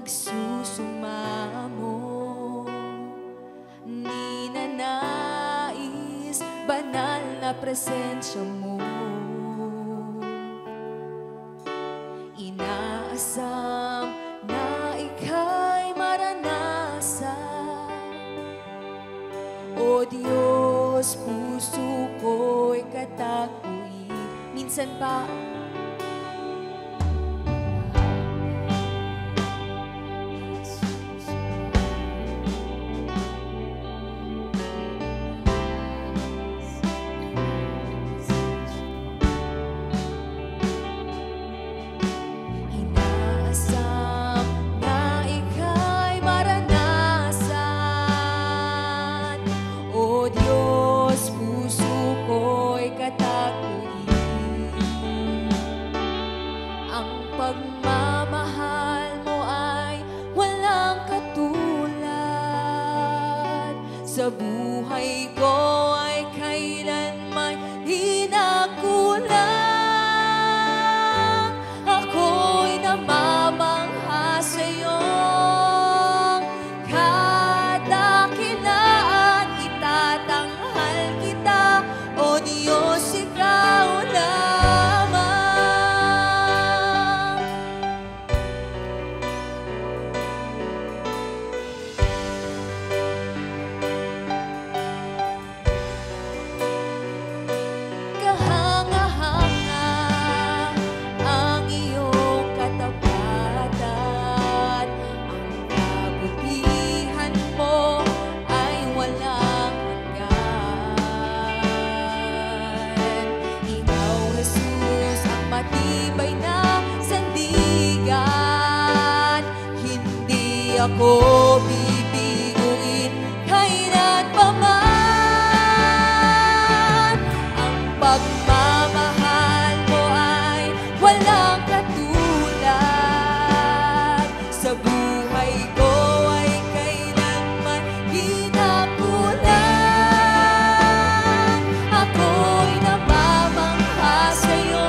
nagsusumamo. Ninanais banal na presensya mo. Inaasam na ika'y maranasan. O Diyos, puso ko'y katakuin. Minsan pa pagmamahal mo ay walang katulad. Sa buhay ko ay kailanman di nagkulang. Ako'y namamangha sa'yong kadakilaan. Itatanghal kita, O Diyos, ikaw lang. Matibay na sandigan, hindi ako bibiguin kailanpaman. Ang pagmamahal mo ay walang katulad. Sa buhay ko ay kailanman di nakulang. Ako'y namamangha sa'yo.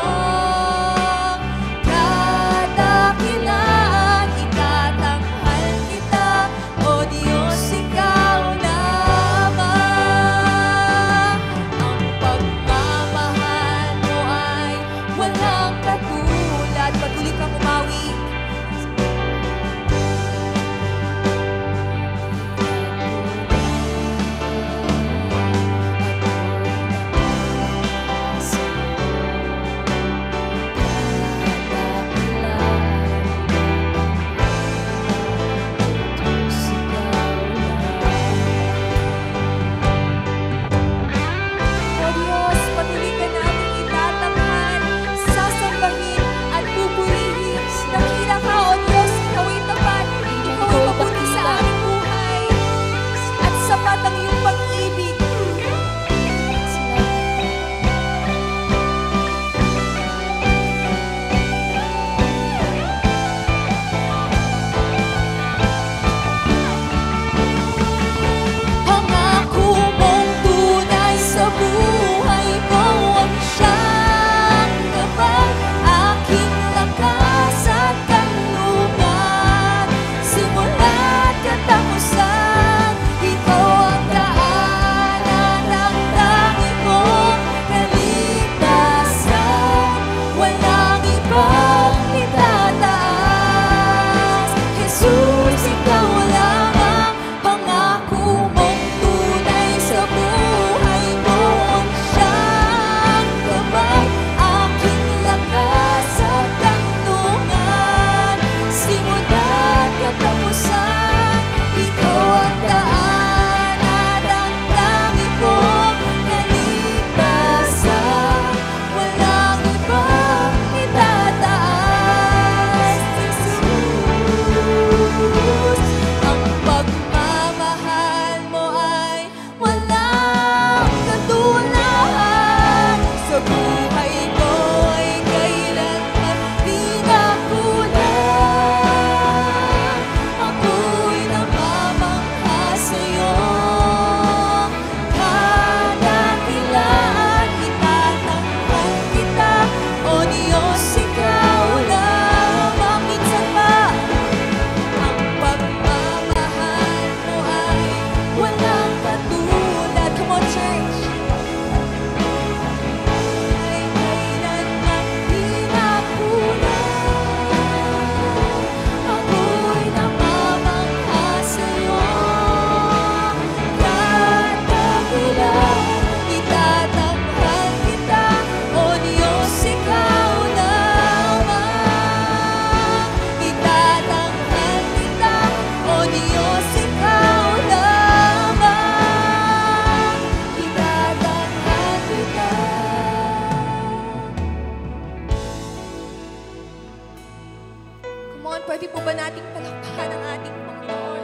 Come on, pwede po ba nating palakpakan ang ating Panginoon?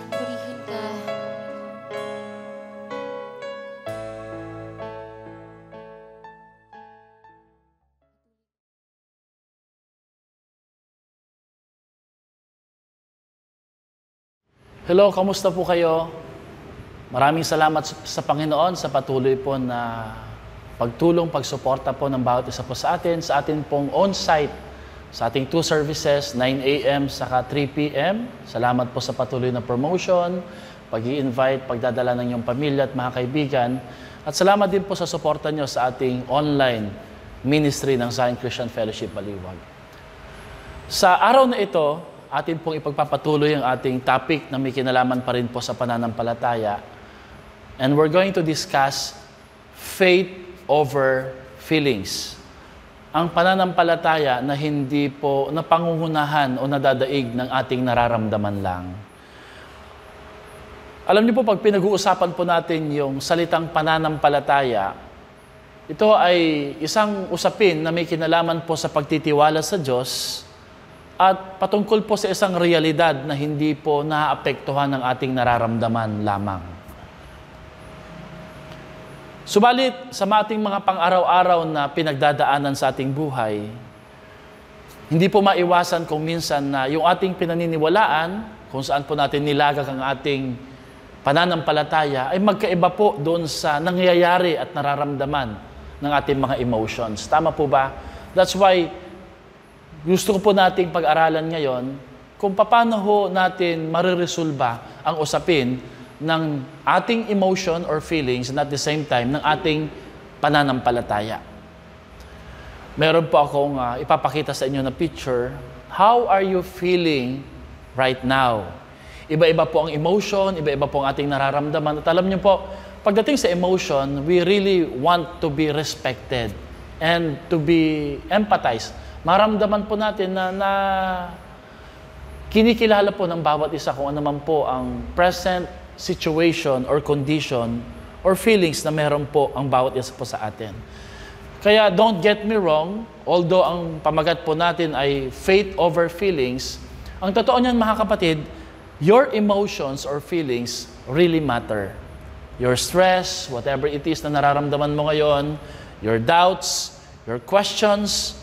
Purihin ka. Hello, kamusta po kayo? Maraming salamat sa Panginoon sa patuloy po na pagtulong, pagsuporta po ng bawat isa po sa atin pong on-site, sa ating 2 services, 9 a.m. saka 3 p.m. Salamat po sa patuloy na promotion, pag-i-invite, pagdadala ng iyong pamilya at mga kaibigan. At salamat din po sa suporta nyo sa ating online ministry ng Zion Christian Fellowship Baliwag. Sa araw na ito, atin pong ipagpapatuloy ang ating topic na may kinalaman pa rin po sa pananampalataya. And we're going to discuss faith over feelings. Ang pananampalataya na hindi po napangungunahan o nadadaig ng ating nararamdaman lang. Alam niyo po, pag pinag-uusapan po natin yung salitang pananampalataya, ito ay isang usapin na may kinalaman po sa pagtitiwala sa Diyos at patungkol po sa isang realidad na hindi po naaapektuhan ng ating nararamdaman lamang. Subalit, sa ating mga pang-araw-araw na pinagdadaanan sa ating buhay, hindi po maiwasan kung minsan na yung ating pinaniniwalaan, kung saan po natin nilagak ang ating pananampalataya, ay magkaiba po doon sa nangyayari at nararamdaman ng ating mga emotions. Tama po ba? That's why gusto ko po nating pag-aralan ngayon kung paano ho natin mariresolba ang usapin ng ating emotion or feelings and at the same time ng ating pananampalataya. Meron po akong ipapakita sa inyo na picture. How are you feeling right now? Iba-iba po ang emotion, iba-iba po ang ating nararamdaman. At alam niyo po, pagdating sa emotion, we really want to be respected and to be empathized. Maramdaman po natin na kinikilala po ng bawat isa kung ano man po ang present situation or condition or feelings na meron po ang bawat isa po sa atin. Kaya don't get me wrong, although ang pamagat po natin ay faith over feelings, ang totoo niyan mga kapatid, your emotions or feelings really matter. Your stress, whatever it is na nararamdaman mo ngayon, your doubts, your questions,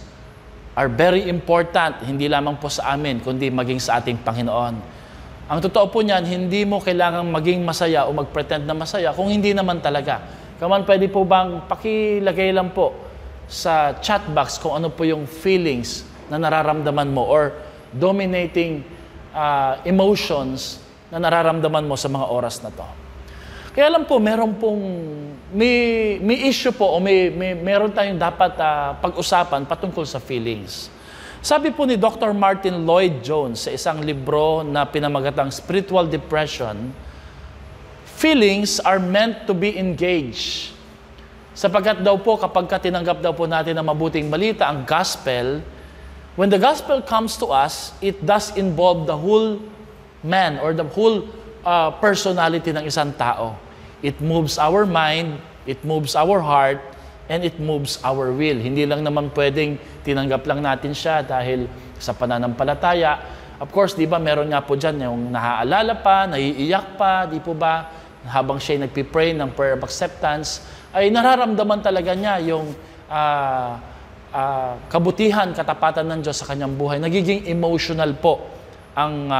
are very important, hindi lamang po sa amin, kundi maging sa ating Panginoon. Ang totoo po niyan, hindi mo kailangang maging masaya o mag-pretend na masaya kung hindi naman talaga. Kaman, pwede po bang pakilagay lang po sa chat box kung ano po yung feelings na nararamdaman mo or dominating emotions na nararamdaman mo sa mga oras na to. Kaya alam po, meron pong, may issue po o meron tayong dapat pag-usapan patungkol sa feelings. Sabi po ni Dr. Martin Lloyd-Jones sa isang libro na pinamagatang Spiritual Depression, feelings are meant to be engaged. Sapagkat daw po, kapag tinanggap daw po natin ang mabuting balita, ang gospel, when the gospel comes to us, it does involve the whole man or the whole personality ng isang tao. It moves our mind, it moves our heart, and it moves our will. Hindi lang naman pwedeng tinanggap lang natin siya dahil sa pananampalataya. Of course, di ba, meron nga po dyan yung naaalala pa, naiiyak pa, di po ba, habang siya nagpipray ng prayer of acceptance, ay nararamdaman talaga niya yung kabutihan, katapatan ng Diyos sa kanyang buhay. Nagiging emotional po ang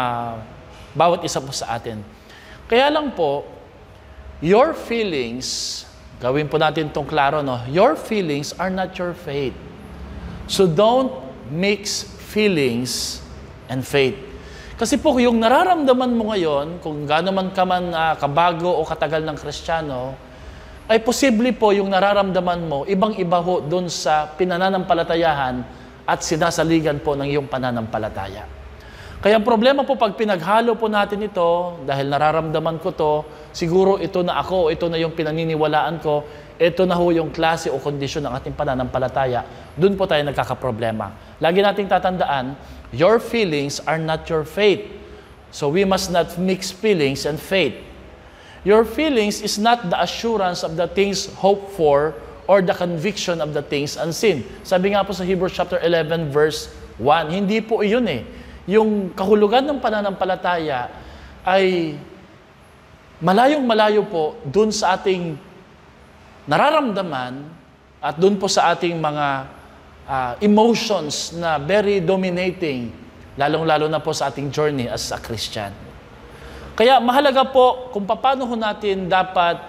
bawat isa po sa atin. Kaya lang po, your feelings, gawin po natin itong klaro, no? Your feelings are not your faith. So don't mix feelings and faith. Kasi po, yung nararamdaman mo ngayon, kung gaano man ka man kabago o katagal ng Kristiyano, ay posible po yung nararamdaman mo, ibang-iba ho doon sa pinananampalatayahan at sinasaligan po ng iyong pananampalataya. Kaya ang problema po pag pinaghalo po natin ito, dahil nararamdaman ko to, siguro ito na ako, ito na yung pinaniniwalaan ko, ito na ho yung klase o kondisyon ng ating pananampalataya, doon po tayo nagkakaproblema. Lagi nating tatandaan, your feelings are not your faith. So we must not mix feelings and faith. Your feelings is not the assurance of the things hoped for or the conviction of the things unseen. Sabi nga po sa Hebrews chapter 11 verse 1. Hindi po iyon eh. Yung kahulugan ng pananampalataya ay malayong-malayo po dun sa ating nararamdaman at dun po sa ating mga emotions na very dominating, lalong-lalo na po sa ating journey as a Christian. Kaya mahalaga po kung paano ho natin dapat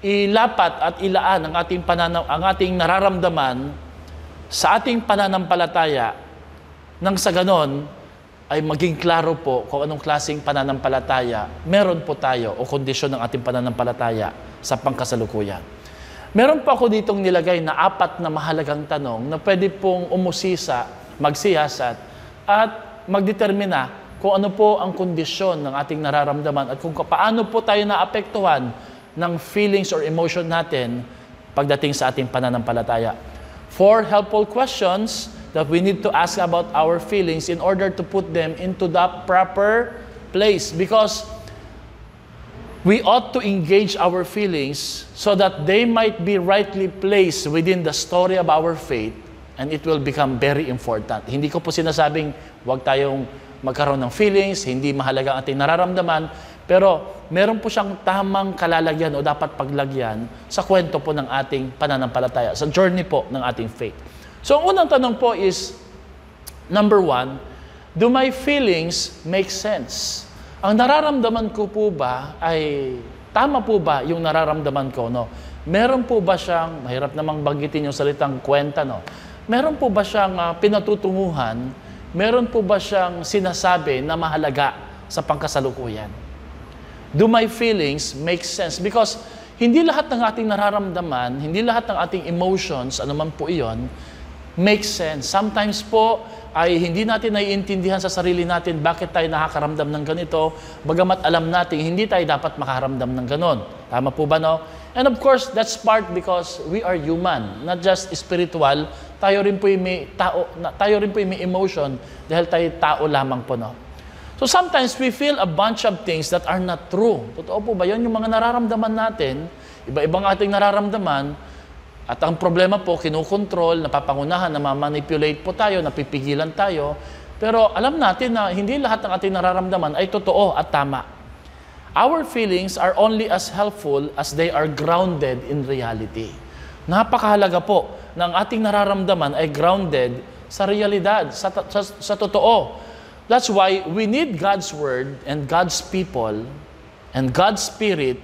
ilapat at ilaan ang ating nararamdaman sa ating pananampalataya nang sa ganon ay maging klaro po kung anong klaseng pananampalataya meron po tayo o kondisyon ng ating pananampalataya sa pangkasalukuyan. Meron po ako ditong nilagay na 4 na mahalagang tanong na pwede pong umusisa, magsiyasat at magdetermina kung ano po ang kondisyon ng ating nararamdaman at kung paano po tayo naapektuhan ng feelings or emotion natin pagdating sa ating pananampalataya. 4 helpful questions that we need to ask about our feelings in order to put them into the proper place, because we ought to engage our feelings so that they might be rightly placed within the story of our faith, and it will become very important. Hindi ko po sinasabing huwag tayong magkaroon ng feelings, hindi mahalaga ang ating nararamdaman, pero meron po siyang tamang kalalagyan o dapat paglagyan sa kwento po ng ating pananampalataya, sa journey po ng ating faith. So, ang unang tanong po is, number 1, do my feelings make sense? Ang nararamdaman ko po ba ay tama po ba yung nararamdaman ko, no? Meron po ba siyang, mahirap namang banggitin yung salitang kwenta, no? Meron po ba siyang pinatutunguhan? Meron po ba siyang sinasabi na mahalaga sa pangkasalukuyan? Do my feelings make sense? Because hindi lahat ng ating nararamdaman, hindi lahat ng ating emotions, anuman po iyon, makes sense. Sometimes po ay hindi natin naiintindihan sa sarili natin bakit tayo nakakaramdam ng ganito, bagamat alam natin hindi tayo dapat makaramdam ng ganon. Tama po ba, no? And of course, that's part because we are human, not just spiritual. Tayo rin po may tao, tayo rin po may emotion dahil tayo tao lamang po, no? So sometimes we feel a bunch of things that are not true. Totoo po ba yun? Yung mga nararamdaman natin, iba-ibang ating nararamdaman, at ang problema po, kinukontrol, napapangunahan, namamanipulate po tayo, napipigilan tayo. Pero alam natin na hindi lahat ng ating nararamdaman ay totoo at tama. Our feelings are only as helpful as they are grounded in reality. Napakahalaga po na ang ating nararamdaman ay grounded sa realidad, sa totoo. That's why we need God's Word and God's people and God's Spirit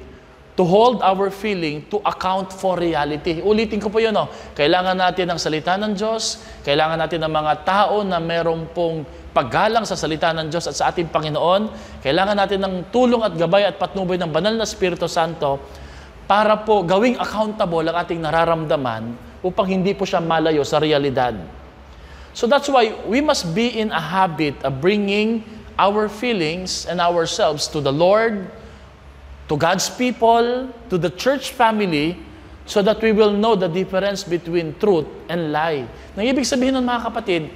to hold our feeling to account for reality. Ulitin ko po yun, no? Kailangan natin ng salita ng Diyos, kailangan natin ng mga tao na meron pong paggalang sa salita ng Diyos at sa ating Panginoon, kailangan natin ng tulong at gabay at patnubay ng Banal na Espiritu Santo para po gawing accountable ang ating nararamdaman upang hindi po siya malayo sa realidad. So that's why we must be in a habit of bringing our feelings and ourselves to the Lord, to God's people, to the church family, so that we will know the difference between truth and lie. Nang ibig sabihin nun, mga kapatid,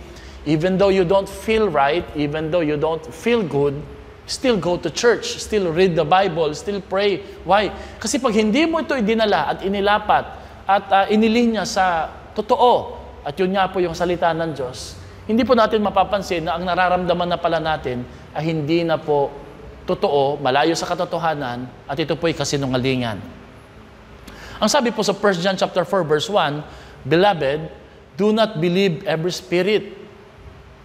even though you don't feel right, even though you don't feel good, still go to church, still read the Bible, still pray. Why? Kasi pag hindi mo ito idinala at inilapat at inilinya sa totoo, at yun nga po yung salita ng Diyos, hindi po natin mapapansin na ang nararamdaman na pala natin ay hindi na po totoo, malayo sa katotohanan, at ito po'y kasinungalingan. Ang sabi po sa 1 John chapter 4 verse 1, Beloved, do not believe every spirit,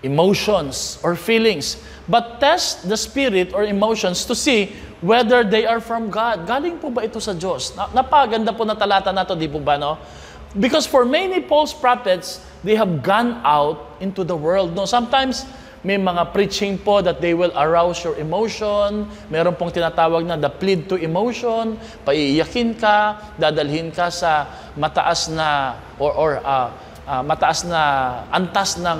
emotions, or feelings, but test the spirit or emotions to see whether they are from God. Galing po ba ito sa Diyos? Napaganda po na talata na to, di po ba, no? Because for many false prophets, they have gone out into the world. No, sometimes may mga preaching po that they will arouse your emotion. Meron pong tinatawag na the plead to emotion. Paiiyakin ka, dadalhin ka sa mataas na mataas na antas ng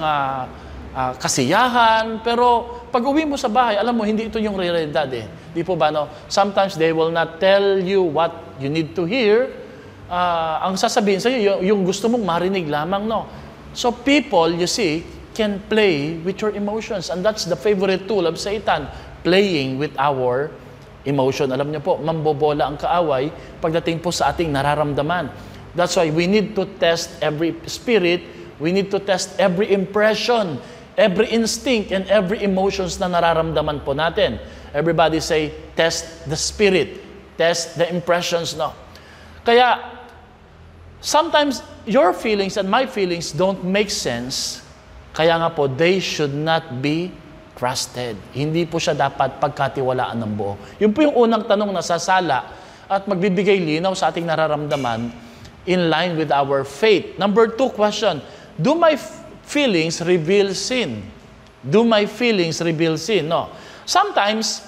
kasiyahan. Pero pag uwi mo sa bahay, alam mo, hindi ito yung realidad eh. Di po ba, no? Sometimes they will not tell you what you need to hear. Ang sasabihin sa iyo, yung gusto mong marinig lamang, no? So people, you see, can play with your emotions. And that's the favorite tool of Satan, playing with our emotion. Alam niyo po, mambobola ang kaaway pagdating po sa ating nararamdaman. That's why we need to test every spirit, we need to test every impression, every instinct and every emotions na nararamdaman po natin. Everybody say, test the spirit, test the impressions, no? Kaya, sometimes your feelings and my feelings don't make sense. Kaya nga po, they should not be trusted. Hindi po siya dapat pagkatiwalaan ng buo. Yun po yung unang tanong na sasala at magbibigay linaw sa ating nararamdaman in line with our faith. Number 2 question, do my feelings reveal sin? Do my feelings reveal sin? No. Sometimes,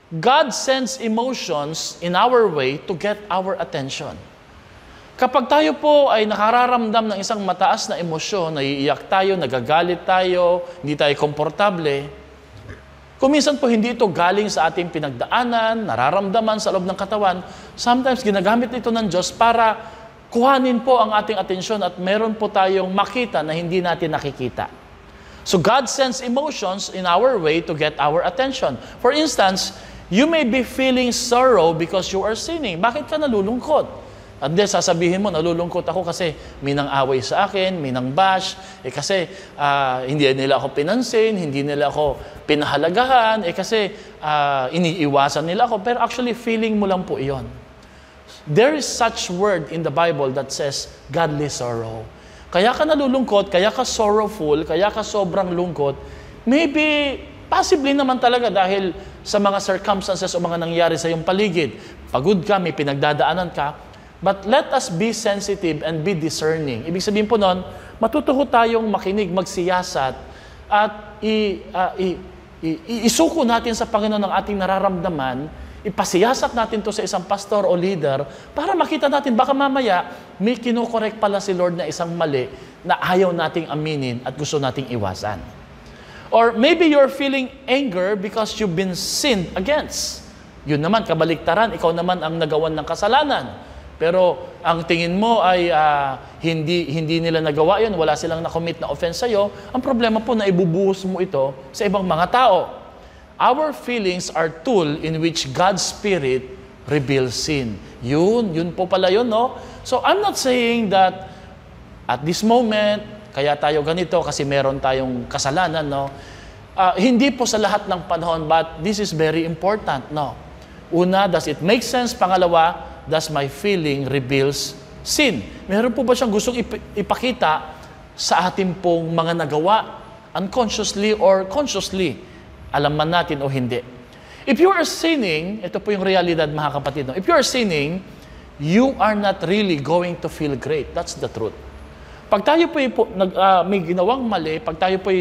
God sends emotions in our way to get our attention. Kapag tayo po ay nakararamdam ng isang mataas na emosyon, naiiyak tayo, nagagalit tayo, hindi tayo komportable, kuminsan po hindi ito galing sa ating pinagdaanan, nararamdaman sa loob ng katawan. Sometimes ginagamit ito ng Diyos para kuhanin po ang ating atensyon at meron po tayong makita na hindi natin nakikita. So God sends emotions in our way to get our attention. For instance, you may be feeling sorrow because you are sinning. Bakit ka nalulungkot? At then sasabihin mo, nalulungkot ako kasi may nang away sa akin, may nang bash, kasi hindi nila ako pinansin, hindi nila ako pinahalagahan, kasi iniiwasan nila ako. Pero actually, feeling mo lang po iyon. There is such word in the Bible that says, godly sorrow. Kaya ka nalulungkot, kaya ka sorrowful, kaya ka sobrang lungkot, maybe, possibly naman talaga dahil sa mga circumstances o mga nangyari sa iyong paligid. Pagod ka, may pinagdadaanan ka. But let us be sensitive and be discerning. Ibig sabihin po nun, matutuho tayong makinig, magsiyasat, at isuko natin sa Panginoon ang ating nararamdaman, ipasiyasat natin to sa isang pastor o leader para makita natin, baka mamaya may kinokorek pala si Lord na isang mali na ayaw nating aminin at gusto nating iwasan. Or maybe you're feeling anger because you've been sinned against. Yun naman, kabaliktaran, ikaw naman ang nagawan ng kasalanan. Pero ang tingin mo ay hindi nila nagawa yun, wala silang na-commit na offense sa'yo. Ang problema po na ibubuhos mo ito sa ibang mga tao. Our feelings are tool in which God's Spirit reveals sin. Yun po pala yun, no? So I'm not saying that at this moment, kaya tayo ganito kasi meron tayong kasalanan, no? Hindi po sa lahat ng panahon, but this is very important, no? Una, does it make sense? Pangalawa, does my feeling reveals sin? Meron po ba siyang gustong ipakita sa ating pong mga nagawa, unconsciously or consciously? Alam man natin o hindi. If you are sinning, ito po yung realidad mga kapatid, no? If you are sinning, you are not really going to feel great. That's the truth. Pag tayo po may ginawang mali, pag tayo po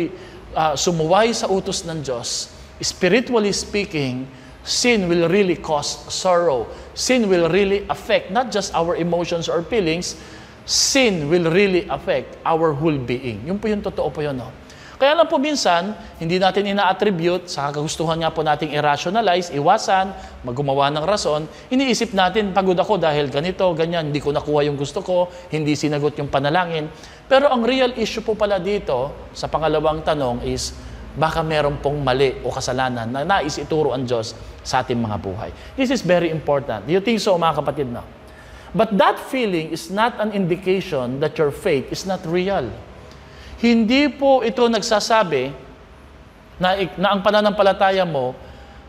sumuway sa utos ng Diyos, spiritually speaking, sin will really cause sorrow. Sin will really affect not just our emotions or feelings, sin will really affect our whole being. Yun po yung totoo po yun, no? Kaya lang po minsan, hindi natin ina-attribute sa kagustuhan nga po nating i-rationalize, iwasan, maggumawa ng rason. Iniisip natin, pagod ako dahil ganito, ganyan, hindi ko nakuha yung gusto ko, hindi sinagot yung panalangin. Pero ang real issue po pala dito, sa pangalawang tanong is, baka meron pong mali o kasalanan na nais ituro ang Diyos sa ating mga buhay. This is very important. Do you think so, mga kapatid, na? But that feeling is not an indication that your faith is not real. Hindi po ito nagsasabi na ang pananampalataya mo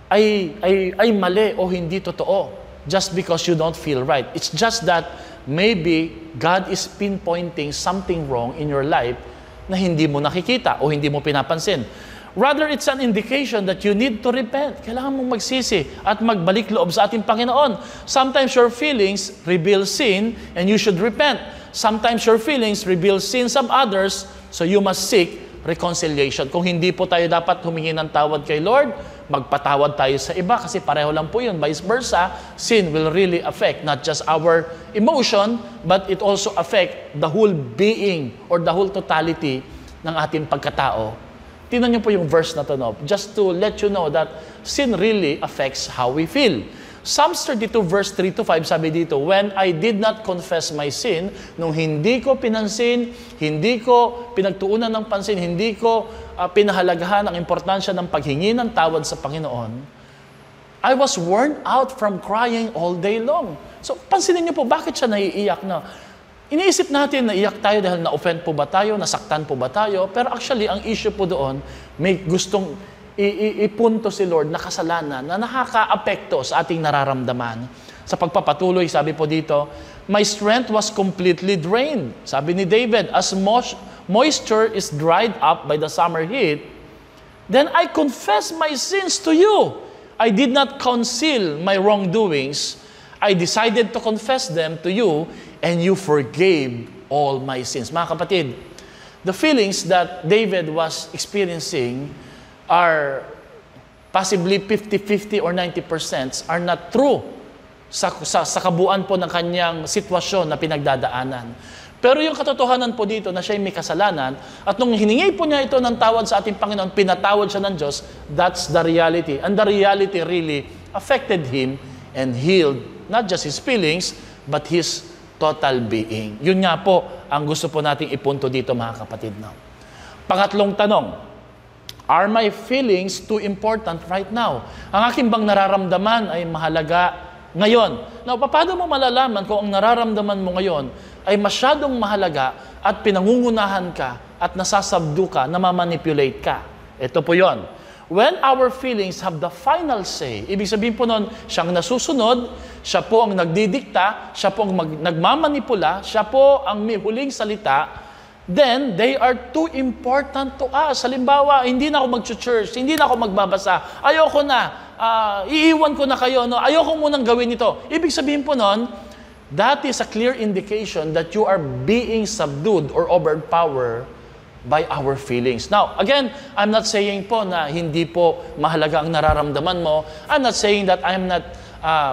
ay mali o hindi totoo just because you don't feel right. It's just that maybe God is pinpointing something wrong in your life na hindi mo nakikita o hindi mo pinapansin. Rather, it's an indication that you need to repent. Kailangan mong magsisi at magbalik loob sa ating Panginoon. Sometimes your feelings reveal sin and you should repent. Sometimes your feelings reveal sins of others, so you must seek reconciliation. Kung hindi po tayo dapat humingi ng tawad kay Lord, magpatawad tayo sa iba kasi pareho lang po yun. Vice versa, sin will really affect not just our emotion, but it also affect the whole being or the whole totality ng ating pagkatao. Tingnan niyo po yung verse na to, no? Just to let you know that sin really affects how we feel. Psalms 32 verse 3-5 sabi dito, when I did not confess my sin, nung hindi ko pinansin, hindi ko pinagtuunan ng pansin, hindi ko pinahalagahan ang importansya ng paghingi ng tawad sa Panginoon, I was worn out from crying all day long. So, pansinin niyo po, bakit siya naiiyak na? Iniisip natin na iyak tayo dahil na-offend po ba tayo, nasaktan po ba tayo, pero actually, ang issue po doon, may gustong ipunto si Lord na kasalanan na nakaka-apekto sa ating nararamdaman. Sa pagpapatuloy, sabi po dito, my strength was completely drained. Sabi ni David, as moisture is dried up by the summer heat, then I confess my sins to you. I did not conceal my wrongdoings. I decided to confess them to you, and you forgave all my sins. Mga kapatid, the feelings that David was experiencing are possibly 50-50 or 90% are not true sa kabuuan po ng kanyang sitwasyon na pinagdadaanan. Pero yung katotohanan po dito na siya may kasalanan at nung hiningi po niya ito ng tawad sa ating Panginoon, pinatawad siya ng Diyos, that's the reality. And the reality really affected him and healed not just his feelings, but his total being. Yun nga po ang gusto po nating ipunto dito, mga kapatid. No? Pangatlong tanong, are my feelings too important right now? Ang aking bang nararamdaman ay mahalaga ngayon? Now, paano mo malalaman kung ang nararamdaman mo ngayon ay masyadong mahalaga at pinangungunahan ka at nasasabdu ka, namamanipulate ka? Ito po yon. When our feelings have the final say, ibig sabihin po nun, siyang nasusunod, siya po ang nagdidikta, siya po ang nagmamanipula, siya po ang may huling salita, then they are too important to us. Halimbawa, hindi na ako mag-church, hindi na ako magbabasa, ayoko na, iiwan ko na kayo, no? Ayoko munang gawin ito. Ibig sabihin po nun, that is a clear indication that you are being subdued or overpowered by our feelings. Now, again, I'm not saying po na hindi po mahalaga ang nararamdaman mo. I'm not saying that I'm not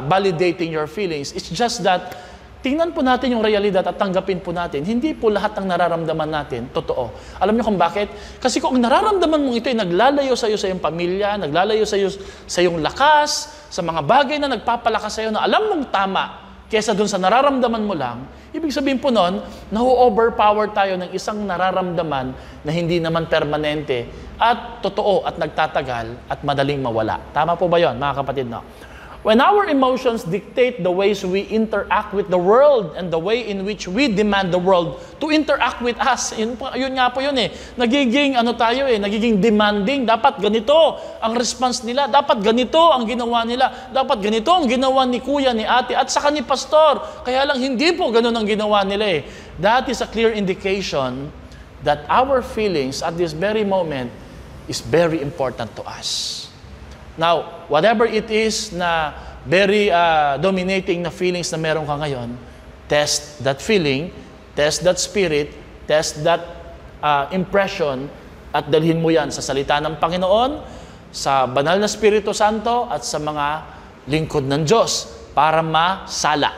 validating your feelings. It's just that tingnan po natin yung realidad at tanggapin po natin. Hindi po lahat ng nararamdaman natin totoo. Alam niyo kung bakit? Kasi kung ang nararamdaman mong ito ay naglalayo sa iyo sa iyong pamilya, naglalayo sa iyo sa iyong lakas, sa mga bagay na nagpapalakas sa iyo na alam mong tama, kesa dun sa nararamdaman mo lang, ibig sabihin po nun, na-overpower tayo ng isang nararamdaman na hindi naman permanente at totoo at nagtatagal at madaling mawala. Tama po ba yon, mga kapatid? No? When our emotions dictate the ways we interact with the world and the way in which we demand the world to interact with us, yun nga po yun eh. Nagiging nagiging demanding. Dapat ganito ang response nila. Dapat ganito ang ginawa nila. Dapat ganito ang ginawa ni kuya, ni ate, at saka ni pastor. Kaya lang hindi po ganun ang ginawa nila eh. That is a clear indication that our feelings at this very moment is very important to us. Now, whatever it is na very dominating na feelings na meron ka ngayon, test that feeling, test that spirit, test that impression, at dalhin mo yan sa salita ng Panginoon, sa banal na Espiritu Santo, at sa mga lingkod ng Diyos para masala.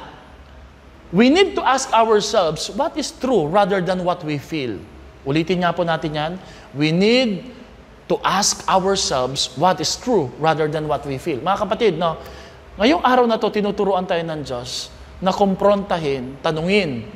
We need to ask ourselves what is true rather than what we feel. Ulitin nga po natin yan. We need to ask ourselves what is true rather than what we feel. Mga kapatid, no, ngayong araw na to, tinuturuan tayo ng Diyos na kumprontahin, tanungin,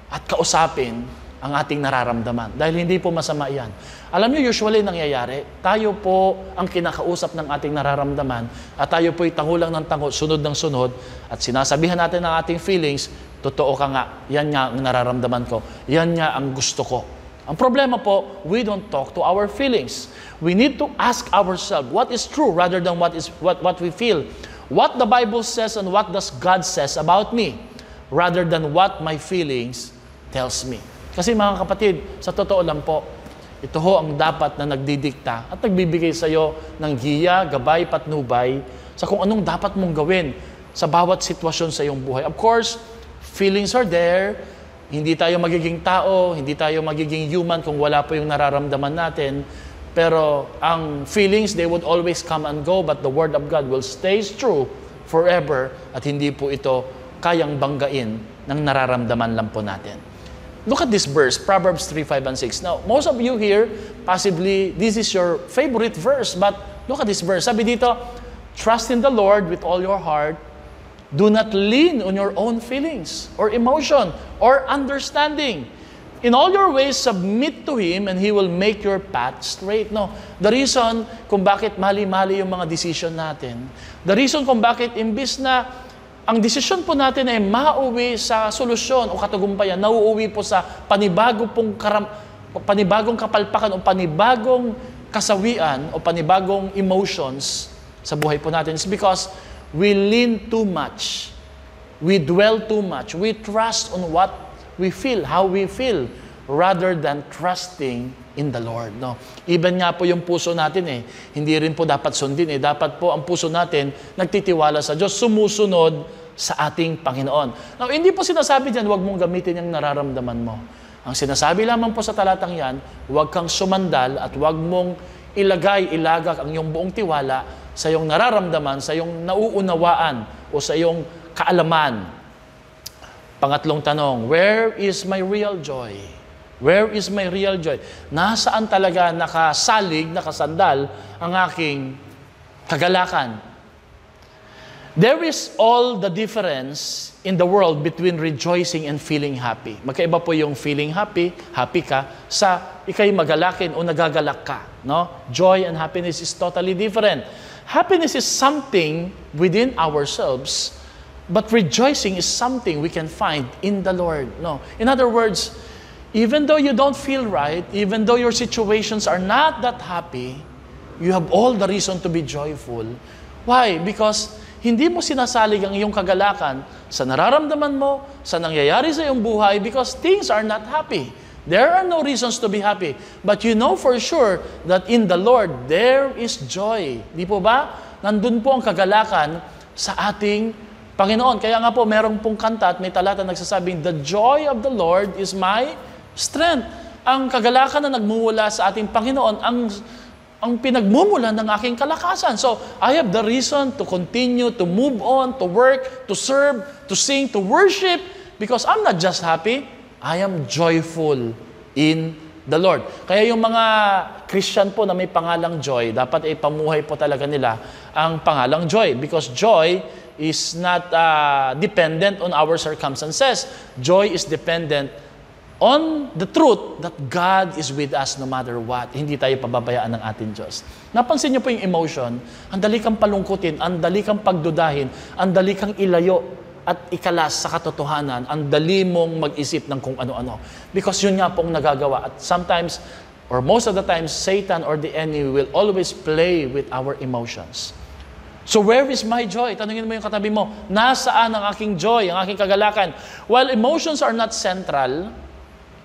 at kausapin ang ating nararamdaman. Dahil hindi po masama yan. Alam niyo, usually nangyayari, tayo po ang kinakausap ng ating nararamdaman at tayo po'y tangulang ng tango, sunod ng sunod, at sinasabihan natin ang ating feelings, totoo ka nga, yan nga ang nararamdaman ko, yan nga ang gusto ko. Ang problema po, we don't talk to our feelings. We need to ask ourselves what is true rather than what we feel. What the Bible says and what does God says about me rather than what my feelings tells me. Kasi mga kapatid, sa totoo lang po, ito ho ang dapat na nagdidikta at nagbibigay sa iyo ng giya, gabay, patnubay sa kung anong dapat mong gawin sa bawat sitwasyon sa iyong buhay. Of course, feelings are there. Hindi tayo magiging tao, hindi tayo magiging human kung wala po yung nararamdaman natin. Pero ang feelings, they would always come and go, but the Word of God will stay true forever at hindi po ito kayang banggain ng nararamdaman lang po natin. Look at this verse, Proverbs 3, 5, and 6. Now, most of you here, possibly this is your favorite verse, but look at this verse. Sabi dito, trust in the Lord with all your heart. Do not lean on your own feelings or emotion or understanding. In all your ways, submit to Him and He will make your path straight. No, the reason kung bakit mali-mali yung mga decision natin, the reason kung bakit imbis na ang desisyon po natin ay mauwi sa solusyon o katagumpayan, nauuwi po sa panibagong kapalpakan o panibagong kasawian o panibagong emotions sa buhay po natin. It's because we lean too much. We dwell too much. We trust on what we feel, how we feel, rather than trusting in the Lord. No? Even nga po yung puso natin hindi rin po dapat sundin Dapat po ang puso natin nagtitiwala sa Diyos, sumusunod sa ating Panginoon. Now, hindi po sinasabi diyan, huwag mong gamitin yung nararamdaman mo. Ang sinasabi lamang po sa talatang yan, huwag kang sumandal at huwag mong ilagak ang iyong buong tiwala sa iyong nararamdaman, sa iyong nauunawaan o sa iyong kaalaman. Pangatlong tanong, where is my real joy? Where is my real joy? Nasaan talaga nakasandal ang aking kagalakan? There is all the difference in the world between rejoicing and feeling happy. Magkaiba po yung feeling happy ka, sa ikay magalakin o nagagalak ka. No? Joy and happiness is totally different. Happiness is something within ourselves, but rejoicing is something we can find in the Lord. No? In other words, even though you don't feel right, even though your situations are not that happy, you have all the reason to be joyful. Why? Because hindi mo sinasalig ang iyong kagalakan sa nararamdaman mo, sa nangyayari sa iyong buhay, because things are not happy. There are no reasons to be happy. But you know for sure that in the Lord, there is joy. Di po ba? Nandun po ang kagalakan sa ating Panginoon. Kaya nga po, merong pong kanta at may talata nagsasabing, the joy of the Lord is my strength. Ang kagalakan na nagmumula sa ating Panginoon, ang pinagmumulan ng aking kalakasan. So, I have the reason to continue, to move on, to work, to serve, to sing, to worship, because I'm not just happy, I am joyful in the Lord. Kaya yung mga Christian po na may pangalang joy, dapat ipamuhay po talaga nila ang pangalang joy, because joy is not dependent on our circumstances. Joy is dependent on the truth that God is with us no matter what. Hindi tayo pababayaan ng ating Diyos. Napansin niyo po yung emotion, ang dali kang palungkutin, ang dali kang pagdudahin, ang dali kang ilayo at ikalas sa katotohanan, ang dali mong mag-isip ng kung ano-ano. Because yun nga pong nagagawa. At sometimes, or most of the time, Satan or the enemy will always play with our emotions. So where is my joy? Tanungin mo yung katabi mo, nasaan ang aking joy, ang aking kagalakan? While emotions are not central,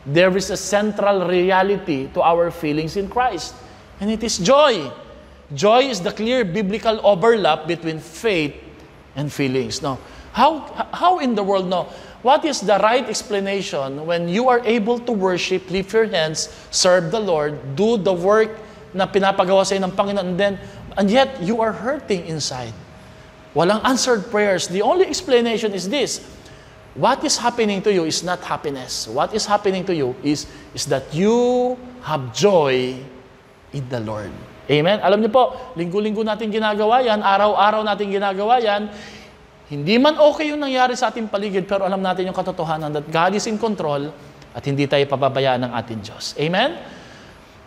there is a central reality to our feelings in Christ. And it is joy. Joy is the clear biblical overlap between faith and feelings. No? How in the world, no? What is the right explanation when you are able to worship, lift your hands, serve the Lord, do the work na pinapagawa sa ng Panginoon, and yet you are hurting inside? Walang answered prayers. The only explanation is this: what is happening to you is not happiness. What is happening to you is that you have joy in the Lord. Amen? Alam niyo po, linggo-linggo natin ginagawa yan, araw-araw natin ginagawa yan. Hindi man okay yung nangyari sa ating paligid, pero alam natin yung katotohanan that God is in control at hindi tayo pababayaan ng ating Diyos. Amen?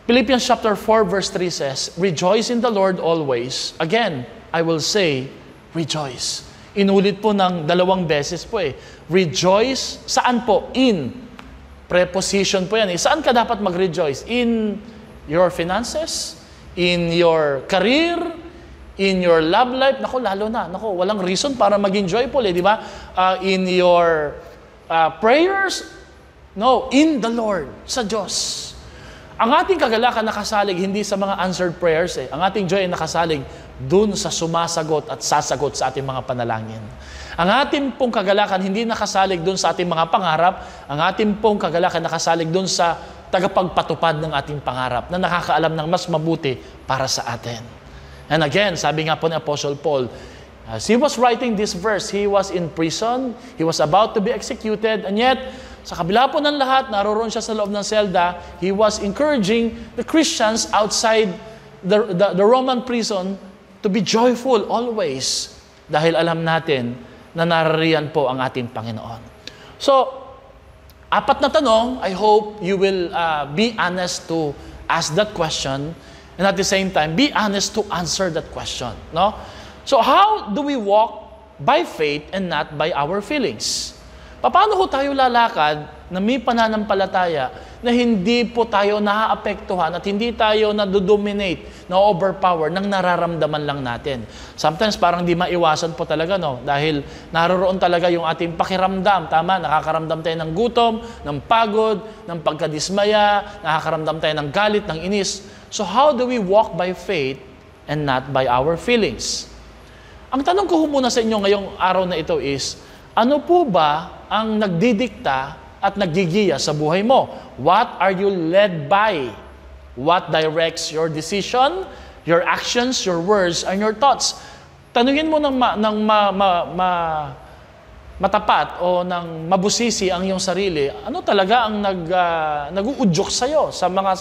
Philippians chapter 4 verse 3 says, rejoice in the Lord always. Again, I will say, rejoice. Inulit po ng 2 beses po Rejoice, saan po? In. Preposition po yan Saan ka dapat mag-rejoice? In your finances? In your career? In your love life? Naku, lalo na. Naku, walang reason para maging joyful di ba? In your prayers? No, in the Lord, sa Diyos. Ang ating kagalakan nakasalig hindi sa mga answered prayers Ang ating joy ay nakasalig dun sa sumasagot at sasagot sa ating mga panalangin. Ang ating pong kagalakan hindi nakasalig dun sa ating mga pangarap. Ang ating pong kagalakan nakasalig dun sa tagapagpatupad ng ating pangarap na nakakaalam ng mas mabuti para sa atin. And again, sabi nga po ni Apostle Paul, as he was writing this verse, he was in prison, he was about to be executed, and yet, sa kabila po ng lahat, naroon siya sa loob ng selda, he was encouraging the Christians outside the Roman prison to be joyful always. Dahil alam natin na narariyan po ang ating Panginoon. So, 4 na tanong, I hope you will be honest to ask that question, and at the same time, be honest to answer that question. No? So, how do we walk by faith and not by our feelings. Paano ho tayo lalakad na may pananampalataya na hindi po tayo naaapektuhan at hindi tayo nadodominate, na-overpower ng nararamdaman lang natin? Sometimes parang di maiwasan po talaga, no? Dahil naroroon talaga yung ating pakiramdam. Tama, nakakaramdam tayo ng gutom, ng pagod, ng pagkadismaya, nakakaramdam tayo ng galit, ng inis. So how do we walk by faith and not by our feelings? Ang tanong ko muna sa inyo ngayong araw na ito is, ano po ba ang nagdidikta at naggigiya sa buhay mo? What are you led by? What directs your decision, your actions, your words, and your thoughts? Tanungin mo ng matapat o ng mabusisi ang iyong sarili, ano talaga ang nag-uudyok sa'yo sa mga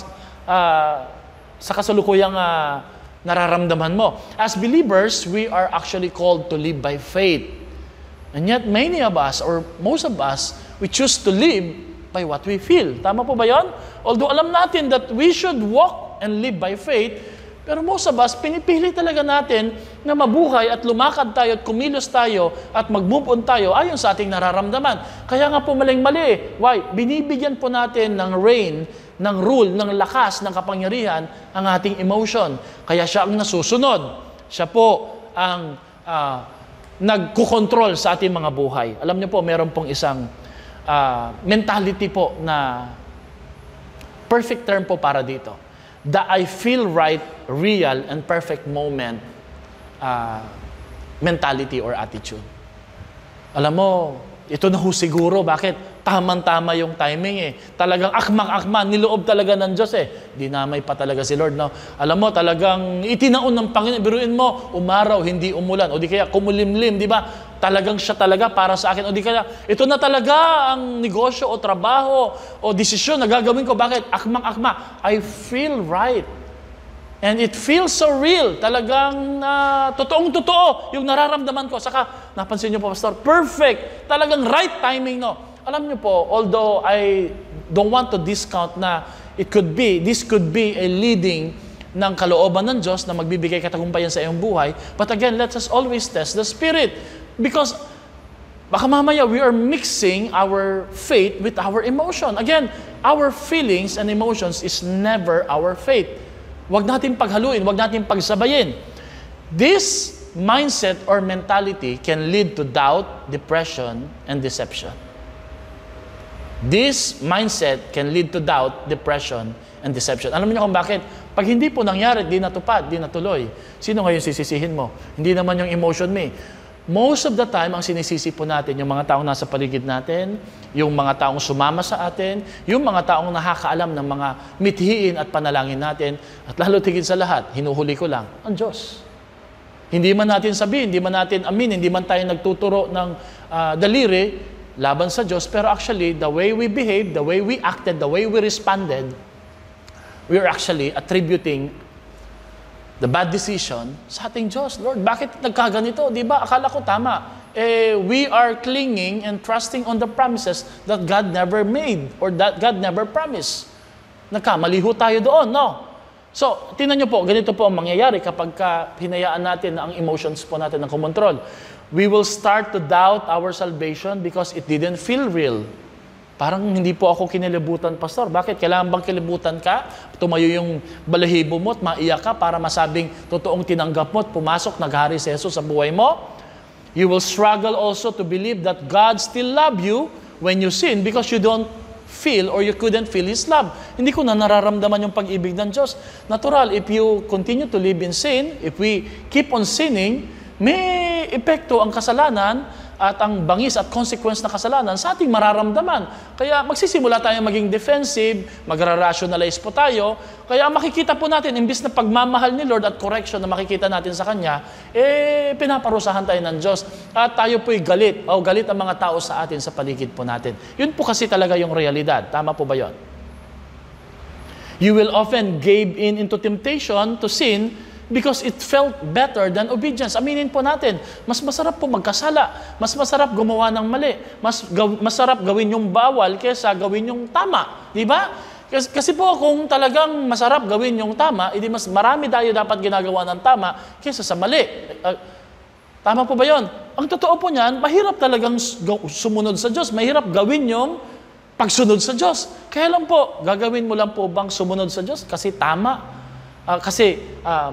sa kasalukuyang nararamdaman mo? As believers, we are actually called to live by faith. And yet, many of us, or most of us, we choose to live by what we feel. Tama po ba yun? Although alam natin that we should walk and live by faith, pero most of us, pinipili talaga natin na mabuhay at lumakad tayo at kumilos tayo at mag-move on tayo ayon sa ating nararamdaman. Kaya nga po maling-mali. Why? Binibigyan po natin ng reign, ng rule, ng lakas, ng kapangyarihan ang ating emotion. Kaya siya ang nasusunod. Siya po ang nagkukontrol sa ating mga buhay. Alam niyo po, meron pong isang mentality po na perfect term po para dito. The I feel right, real, and perfect moment mentality or attitude. Alam mo, ito na ho siguro. Bakit? Tamang-tama yung timing eh. Talagang akmak-akma, niloob talaga ng Diyos eh. Dinamay pa talaga si Lord, no? Alam mo, talagang itinaon ng Panginoon. Biruin mo, umaraw, hindi umulan. O di kaya kumulimlim, di ba? Talagang siya talaga para sa akin. O di kaya, ito na talaga ang negosyo o trabaho o desisyon na gagawin ko. Bakit? Akmak-akma. I feel right. And it feels so real. Talagang totoong-totoo yung nararamdaman ko. Saka, napansin niyo po, Pastor, perfect. Talagang right timing, no? Alam niyo po, although I don't want to discount na this could be a leading ng kalooban ng Diyos na magbibigay katagumpayan sa iyong buhay. But again, let us always test the Spirit. Because baka mamaya we are mixing our faith with our emotion. Again, our feelings and emotions is never our faith. Huwag natin paghaluin, huwag natin pagsabayin. This mindset or mentality can lead to doubt, depression, and deception. This mindset can lead to doubt, depression, and deception. Alam niyo kung bakit? Pag hindi po nangyari, di natupad, di natuloy. Sino ngayon sisisihin mo? Hindi naman yung emotion mo. Most of the time, ang sinisisi po natin, yung mga taong nasa paligid natin, yung mga taong sumama sa atin, yung mga taong nakakaalam ng mga mithiin at panalangin natin, at lalo tigil sa lahat, hinuhuli ko lang, ang Diyos. Hindi man natin sabihin, hindi man natin aminin, hindi man tayo nagtuturo ng daliri, laban sa Diyos, pero actually, the way we behaved, the way we acted, the way we responded, we are actually attributing the bad decision sa ating Diyos. Lord, bakit nagkaganito? Di ba? Akala ko tama. We are clinging and trusting on the promises that God never made or that God never promised. Nagkamali ho tayo doon, no? So, tingnan niyo po, ganito po ang mangyayari kapag hinayaan natin na ang emotions po natin ng kumontrol. We will start to doubt our salvation because it didn't feel real. Parang hindi po ako kinilibutan, Pastor. Bakit? Kailangan bang kilibutan ka? Tumayo yung balahibo mo at maiyak ka para masabing totoong tinanggap mo at pumasok, naghari si Jesus sa buhay mo? You will struggle also to believe that God still love you when you sin because you don't feel or you couldn't feel His love. Hindi ko na nararamdaman yung pag-ibig ng Diyos. Natural, if you continue to live in sin, if we keep on sinning, may epekto ang kasalanan at ang bangis at consequence na kasalanan sa ating mararamdaman. Kaya magsisimula tayo maging defensive, magra-rationalize po tayo. Kaya makikita po natin, imbis na pagmamahal ni Lord at correction na makikita natin sa Kanya, pinaparusahan tayo ng Diyos. At tayo po'y galit. O galit ang mga tao sa atin sa paligid po natin. Yun po kasi talaga yung realidad. Tama po ba yun? You will often give in into temptation to sin because it felt better than obedience. Aminin po natin, mas masarap po magkasala, mas masarap gumawa ng mali, masarap gawin yung bawal kaysa gawin yung tama. Di ba? Kasi po kung talagang masarap gawin yung tama, edi mas marami tayo dapat ginagawa ng tama kaysa sa mali. Tama po ba yun? Ang totoo po niyan, mahirap talagang sumunod sa Diyos. Mahirap gawin yung pagsunod sa Diyos. Kaya lang po, gagawin mo lang po bang sumunod sa Diyos? Kasi tama.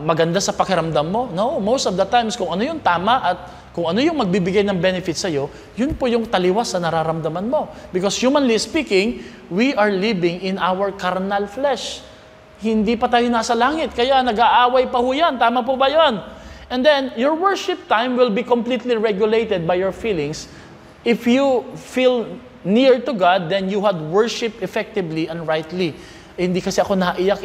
Maganda sa pakiramdam mo? No, most of the times, kung ano yung tama at kung ano yung magbibigay ng benefit sa'yo, yun po yung taliwas sa nararamdaman mo. Because humanly speaking, we are living in our carnal flesh. Hindi pa tayo nasa langit, kaya nag-aaway pa ho yan. Tama po ba yun? And then, your worship time will be completely regulated by your feelings. If you feel near to God, then you had worship effectively and rightly. Hindi kasi ako naiyak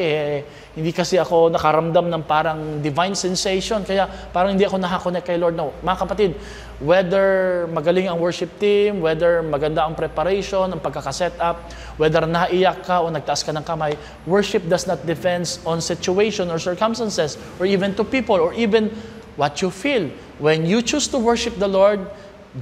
hindi kasi ako nakaramdam ng parang divine sensation, kaya parang hindi ako nakakonect kay Lord. No, mga kapatid, whether magaling ang worship team, whether maganda ang preparation, ang pagkakaset up, whether naiyak ka o nagtaas ka ng kamay, worship does not depend on situation or circumstances, or even to people, or even what you feel. When you choose to worship the Lord,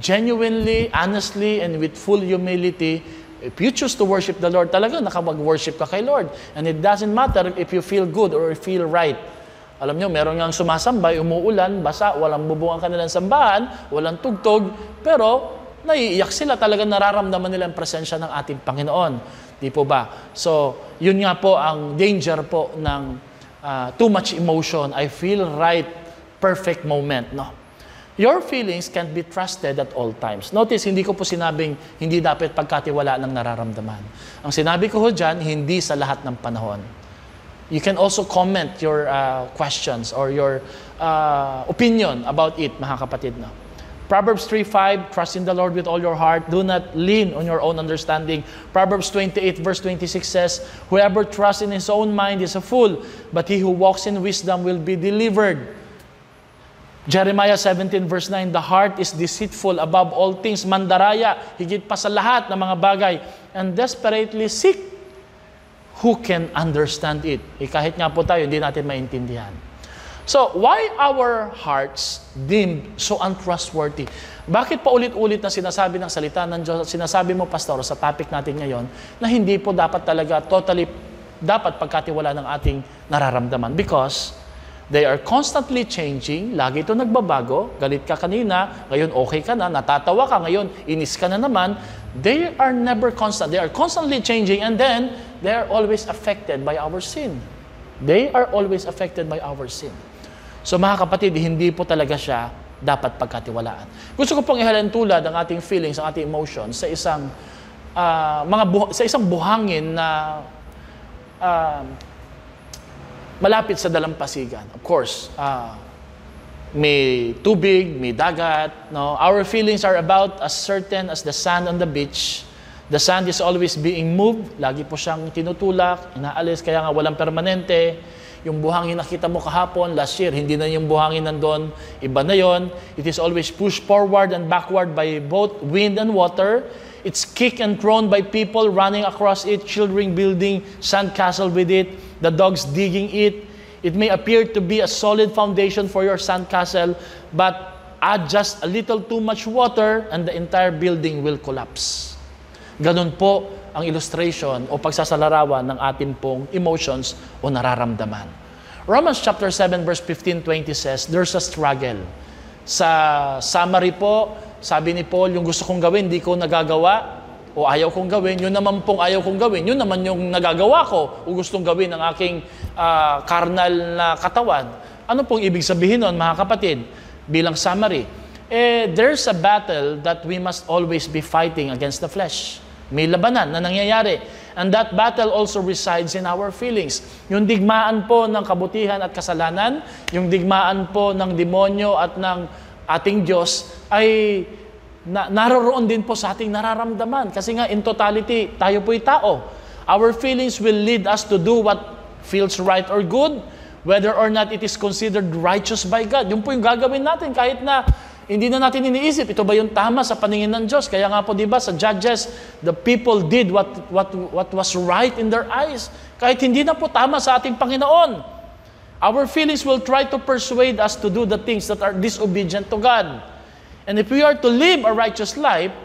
genuinely, honestly, and with full humility, if you choose to worship the Lord, talaga nakapag-worship ka kay Lord. And it doesn't matter if you feel good or feel right. Alam nyo, meron nga sumasambay, umuulan, basa, walang bubong ang kanilang sambahan, walang tugtog, pero naiiyak sila, talaga nararamdaman nila ang presensya ng ating Panginoon. Di po ba? So, yun nga po ang danger po ng too much emotion. I feel right, perfect moment, no? Your feelings can't be trusted at all times. Notice, hindi ko po sinabing hindi dapat pagkatiwala ng nararamdaman. Ang sinabi ko ho dyan, hindi sa lahat ng panahon. You can also comment your questions or your opinion about it, mga kapatid. No? Proverbs 3:5, trust in the Lord with all your heart. Do not lean on your own understanding. Proverbs 28 verse 26 says, whoever trusts in his own mind is a fool, but he who walks in wisdom will be delivered. Jeremiah 17 verse 9, the heart is deceitful above all things, mandaraya, higit pa sa lahat ng mga bagay, and desperately seek who can understand it. Kahit nga po tayo, hindi natin maintindihan. So, why our hearts deemed so untrustworthy? Bakit pa ulit-ulit na sinasabi ng salita ng Diyos, sinasabi mo, Pastor, sa topic natin ngayon, na hindi po dapat talaga totally, dapat pagkatiwala ng ating nararamdaman? Because they are constantly changing, lagi ito nagbabago, galit ka kanina, ngayon okay ka na, natatawa ka, ngayon inis ka na naman. They are never constant. They are constantly changing, and then they are always affected by our sin. They are always affected by our sin. So mga kapatid, hindi po talaga siya dapat pagkatiwalaan. Gusto ko pong ihalin tulad ang ating feelings, ang ating emotions sa isang sa isang buhangin na malapit sa dalampasigan. Of course, may tubig, may dagat. No? Our feelings are about as certain as the sand on the beach. The sand is always being moved. Lagi po siyang tinutulak, inaalis, kaya nga walang permanente. Yung buhangin nakita mo kahapon, last year, hindi na yung buhangin nandun. Iba na yon. It is always pushed forward and backward by both wind and water. It's kicked and thrown by people running across it, children building sandcastle with it, the dogs digging it. It may appear to be a solid foundation for your sandcastle, but add just a little too much water and the entire building will collapse. Ganun po ang illustration o pagsasalarawan ng ating pong emotions o nararamdaman. Romans chapter 7 verse 15-20 says, there's a struggle. Sa summary po, sabi ni Paul, yung gusto kong gawin, di ko nagagawa, o ayaw kong gawin, yun naman pong ayaw kong gawin, yun naman yung nagagawa ko, o gustong gawin ng aking carnal na katawan. Ano pong ibig sabihin nun, mga kapatid? Bilang summary, there's a battle that we must always be fighting against the flesh. May labanan na nangyayari. And that battle also resides in our feelings. Yung digmaan po ng kabutihan at kasalanan, yung digmaan po ng demonyo at ng ating Diyos ay naroroon din po sa ating nararamdaman. Kasi nga, in totality, tayo po'y tao. Our feelings will lead us to do what feels right or good, whether or not it is considered righteous by God. Yung po yung gagawin natin kahit na hindi na natin iniisip, ito ba yung tama sa paningin ng Diyos? Kaya nga po, di ba, sa Judges, the people did what was right in their eyes. Kahit hindi na po tama sa ating Panginoon. Our feelings will try to persuade us to do the things that are disobedient to God. And if we are to live a righteous life,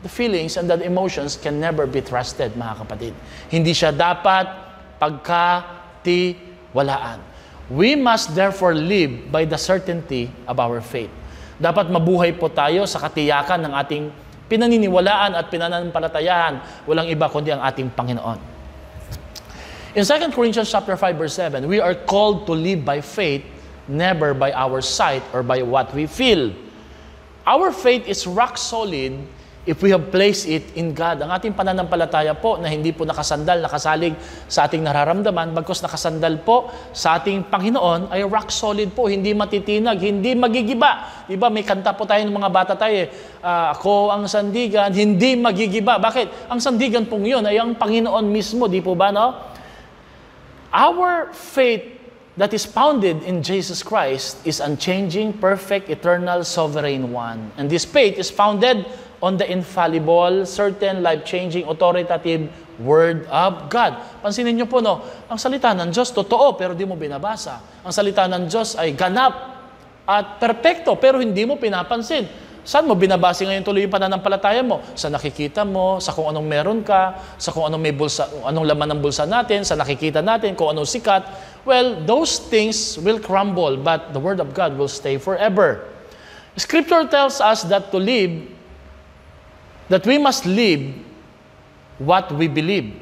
the feelings and the emotions can never be trusted, mga kapatid. Hindi siya dapat pagkatiwalaan. We must therefore live by the certainty of our faith. Dapat mabuhay po tayo sa katiyakan ng ating pinaniniwalaan at pinanampalatayaan. Walang iba kundi ang ating Panginoon. In 2 Corinthians chapter 5 verse 7, we are called to live by faith, never by our sight or by what we feel. Our faith is rock solid if we have placed it in God. Ang ating pananampalataya po na hindi po nakasandal, nakasalig sa ating nararamdaman, bagkus nakasandal po sa ating Panginoon ay rock solid po, hindi matitinag, hindi magigiba. Diba, may kanta po tayo ng mga bata tayo, ako ang sandigan, hindi magigiba. Bakit? Ang sandigan pong yun ay ang Panginoon mismo, di po ba, no? Our faith that is founded in Jesus Christ is unchanging, perfect, eternal, sovereign one. And this faith is founded on the infallible, certain, life-changing, authoritative Word of God. Pansinin niyo po, no? Ang salita ng Diyos, totoo, pero di mo binabasa. Ang salita ng Diyos ay ganap at perpekto, pero hindi mo pinapansin. Saan mo binabase ngayon tuloy yung pananampalataya mo? Sa nakikita mo, sa kung anong meron ka, sa kung anong may bulsa, anong laman ng bulsa natin, sa nakikita natin, kung anong sikat. Well, those things will crumble, but the Word of God will stay forever. Scripture tells us that to live, that we must live what we believe.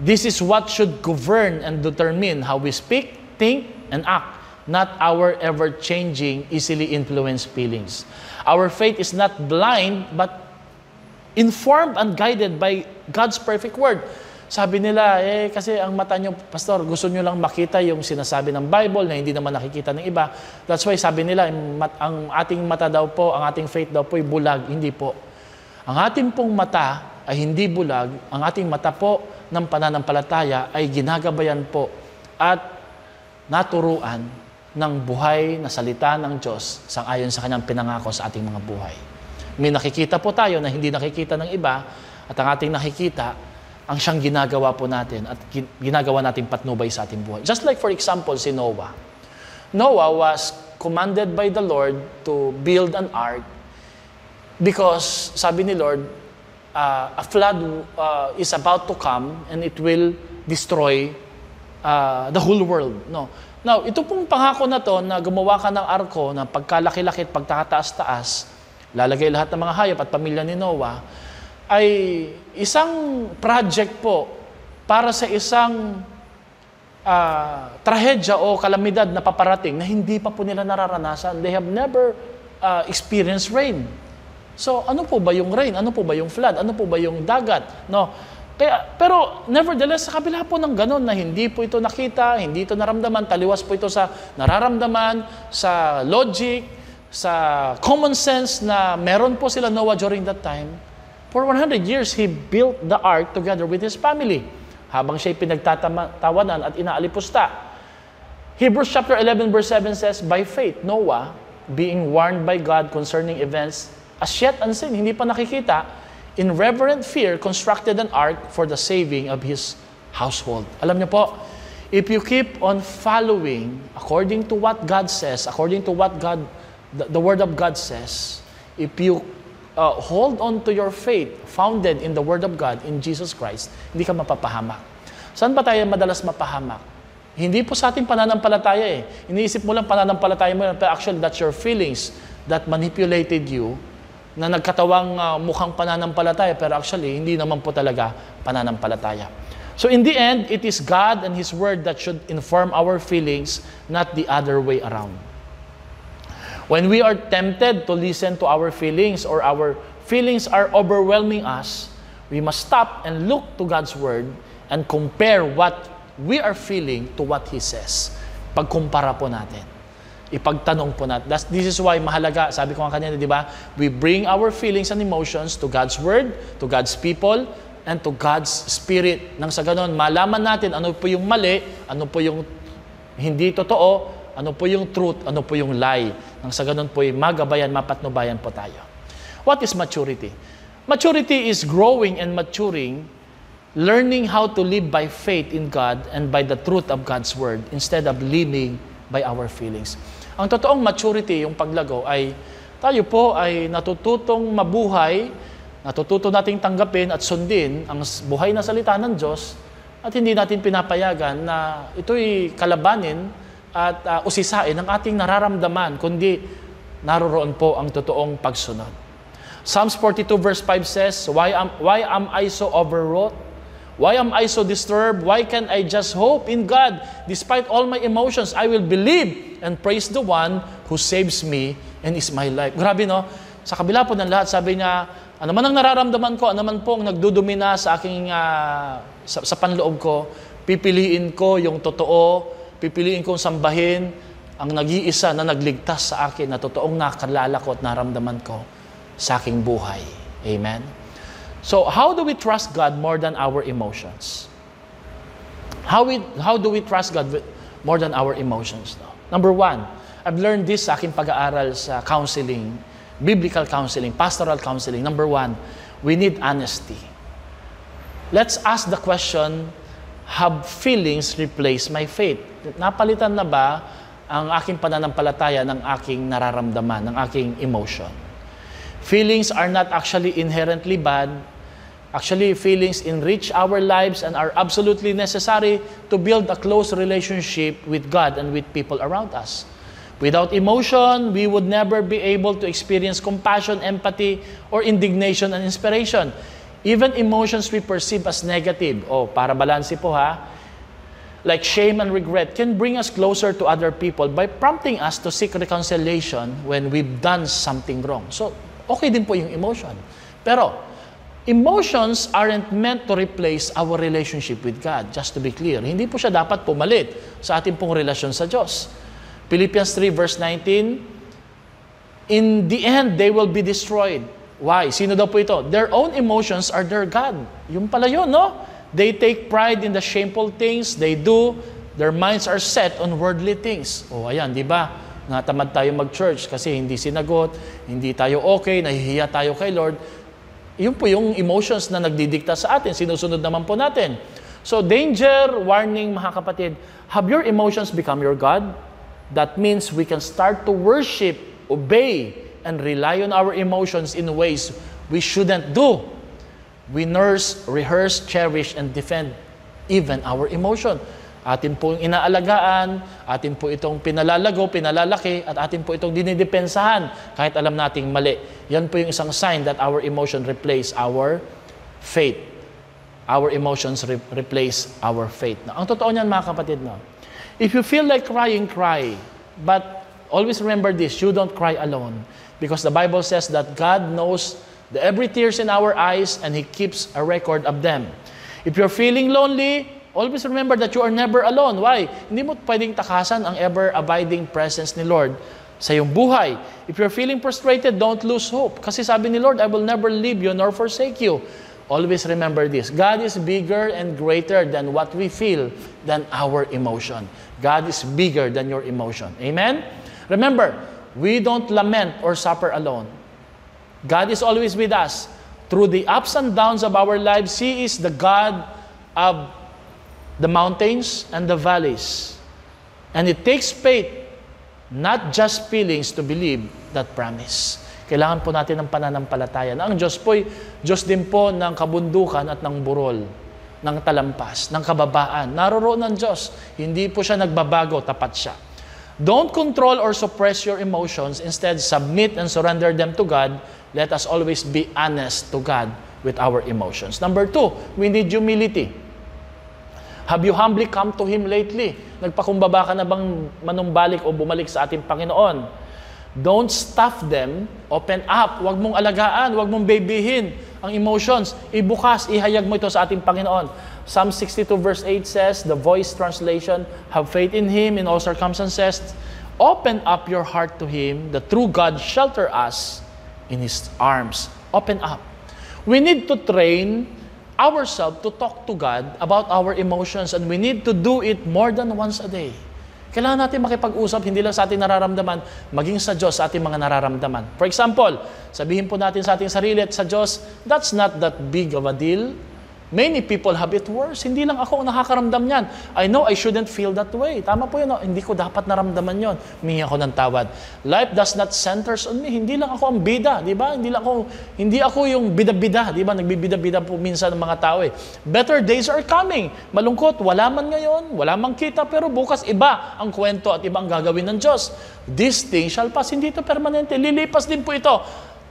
This is what should govern and determine how we speak, think, and act, not our ever-changing, easily influenced feelings. Our faith is not blind, but informed and guided by God's perfect Word. Sabi nila, kasi ang mata nyo, Pastor, gusto nyo lang makita yung sinasabi ng Bible na hindi naman nakikita ng iba. That's why sabi nila, ang ating mata daw po, ang ating faith daw po ay bulag. Hindi po. Ang ating pong mata ay hindi bulag. Ang ating mata po ng pananampalataya ay ginagabayan po at naturuan ng buhay na salita ng Diyos sang-ayon sa kanyang pinangako sa ating mga buhay. May nakikita po tayo na hindi nakikita ng iba at ang ating nakikita ang siyang ginagawa po natin at ginagawa nating patnubay sa ating buhay. Just like for example, si Noah. Noah was commanded by the Lord to build an ark because sabi ni Lord, a flood is about to come and it will destroy the whole world. No. Now, ito pong pangako na to na gumawa ka ng arko na pagkalaki-laki at pagkataas-taas, lalagay lahat ng mga hayop at pamilya ni Noah, ay isang project po para sa isang trahedya o kalamidad na paparating na hindi pa po nila nararanasan. They have never experienced rain. So, ano po ba yung rain? Ano po ba yung flood? Ano po ba yung dagat? No? Pero nevertheless, sa kabila po ng ganun na hindi po ito nakita, hindi ito naramdaman, taliwas po ito sa nararamdaman, sa logic, sa common sense na meron po sila Noah during that time. For 100 years, he built the ark together with his family habang siya'y pinagtatawanan at inaalipusta. Hebrews chapter 11 verse 7 says, by faith, Noah, being warned by God concerning events as yet unseen, hindi pa nakikita, in reverent fear, constructed an ark for the saving of his household. Alam niyo po, if you keep on following according to what God says, according to what God, the Word of God says, if you hold on to your faith founded in the Word of God, in Jesus Christ, hindi ka mapapahamak. Saan ba tayo madalas mapahamak? Hindi po sa ating pananampalataya eh. Iniisip mo lang pananampalataya mo, pero actually that's your feelings that manipulated you na nagkatawang mukhang pananampalataya, pero actually, hindi naman po talaga pananampalataya. So in the end, it is God and His Word that should inform our feelings, not the other way around. When we are tempted to listen to our feelings or our feelings are overwhelming us, we must stop and look to God's Word and compare what we are feeling to what He says. Pagkumpara po natin. Ipagtanong po natin. This is why mahalaga, sabi ko nga kanina, di ba? We bring our feelings and emotions to God's Word, to God's people, and to God's Spirit. Nang sa ganon, malaman natin ano po yung mali, ano po yung hindi totoo, ano po yung truth, ano po yung lie. Nang sa ganon po, magabayan, mapatnubayan po tayo. What is maturity? Maturity is growing and maturing, learning how to live by faith in God and by the truth of God's Word instead of living by our feelings. Ang totoong maturity, yung paglago, ay tayo po ay natututong mabuhay, natututo nating tanggapin at sundin ang buhay na salita ng Diyos at hindi natin pinapayagan na ito'y kalabanin at usisain ang ating nararamdaman, kundi naroroon po ang totoong pagsunod. Psalms 42 verse 5 says, Why am I so overwrought? Why am I so disturbed? Why can't I just hope in God? Despite all my emotions, I will believe and praise the one who saves me and is my life. Grabe, no? Sa kabila po ng lahat, sabi niya, ano man ang nararamdaman ko, ano man po ang nagdudumina sa aking sa panloob ko, pipiliin ko yung totoo, pipiliin kong sambahin ang nag-iisa na nagligtas sa akin na totoong nakalala ko at naramdaman ko sa aking buhay. Amen? So, how do we trust God more than our emotions? How do we trust God more than our emotions? No? Number one, I've learned this sa aking pag-aaral sa counseling, biblical counseling, pastoral counseling. Number one, we need honesty. Let's ask the question, have feelings replaced my faith? Napalitan na ba ang aking pananampalataya ng aking nararamdaman, ng aking emotion? Feelings are not actually inherently bad. Actually, feelings enrich our lives and are absolutely necessary to build a close relationship with God and with people around us. Without emotion, we would never be able to experience compassion, empathy, or indignation and inspiration. Even emotions we perceive as negative, para balanse po ha, like shame and regret, can bring us closer to other people by prompting us to seek reconciliation when we've done something wrong. So, okay din po yung emotion. Pero, emotions aren't meant to replace our relationship with God. Just to be clear, hindi po siya dapat pumalit sa ating pong relasyon sa Diyos. Philippians 3 verse 19, in the end, they will be destroyed. Why? Sino daw po ito? Their own emotions are their God. Yung pala yun, no? They take pride in the shameful things they do. Their minds are set on worldly things. Ayan, di ba? Natamad tayo mag-church kasi hindi sinagot, hindi tayo okay, nahihiya tayo kay Lord. Yun po yung emotions na nagdidikta sa atin, sinusunod naman po natin. So, danger, warning mga kapatid, have your emotions become your God? That means we can start to worship, obey, and rely on our emotions in ways we shouldn't do. We nurse, rehearse, cherish, and defend even our emotion. Atin po inaalagaan, atin po itong pinalalago, pinalalaki, at atin po itong dinidepensahan kahit alam nating mali. Yan po yung isang sign that our emotion replace our faith. Our emotions replace our faith. Now, ang totoo niyan mga kapatid, no? If you feel like crying, cry. But always remember this, you don't cry alone. Because the Bible says that God knows every tears in our eyes and He keeps a record of them. If you're feeling lonely, always remember that you are never alone. Why? Hindi mo pwedeng takasan ang ever-abiding presence ni Lord sa iyong buhay. If you're feeling frustrated, don't lose hope. Kasi sabi ni Lord, I will never leave you nor forsake you. Always remember this. God is bigger and greater than what we feel, than our emotion. God is bigger than your emotion. Amen? Remember, we don't lament or suffer alone. God is always with us. Through the ups and downs of our lives, He is the God of the mountains and the valleys. And it takes faith, not just feelings, to believe that promise. Kailangan po natin ng pananampalataya na ang Diyos po'y Diyos din po ng kabundukan at ng burol, ng talampas, ng kababaan. Naroroon ng Diyos. Hindi po siya nagbabago, tapat siya. Don't control or suppress your emotions. Instead, submit and surrender them to God. Let us always be honest to God with our emotions. Number 2, we need humility. Have you humbly come to Him lately? Nagpakumbaba ka na bang manumbalik o bumalik sa ating Panginoon? Don't stuff them. Open up. Huwag mong alagaan. Huwag mong babyhin ang emotions. Ibukas, ihayag mo ito sa ating Panginoon. Psalm 62 verse 8 says, the Voice translation, have faith in Him in all circumstances. Open up your heart to Him. The true God shelter us in His arms. Open up. We need to train ourselves to talk to God about our emotions, and we need to do it more than once a day. Kailangan natin makipag-usap, hindi lang sa ating nararamdaman, maging sa Diyos sa ating mga nararamdaman. For example, sabihin po natin sa ating sarili at sa Diyos, that's not that big of a deal. Many people have it worse. Hindi lang ako ang nakakaramdam niyan. I know I shouldn't feel that way. Tama po yun. No? Hindi ko dapat naramdaman yon. Humingi ako ng tawad. Life does not centers on me. Hindi lang ako ang bida. Di ba? Hindi ako yung bida-bida. Di ba? Nagbibida-bida po minsan ng mga tao eh. Better days are coming. Malungkot. Wala man ngayon. Wala man kita. Pero bukas iba ang kwento at iba ang gagawin ng Diyos. This thing shall pass. Hindi ito permanente. Lilipas din po ito.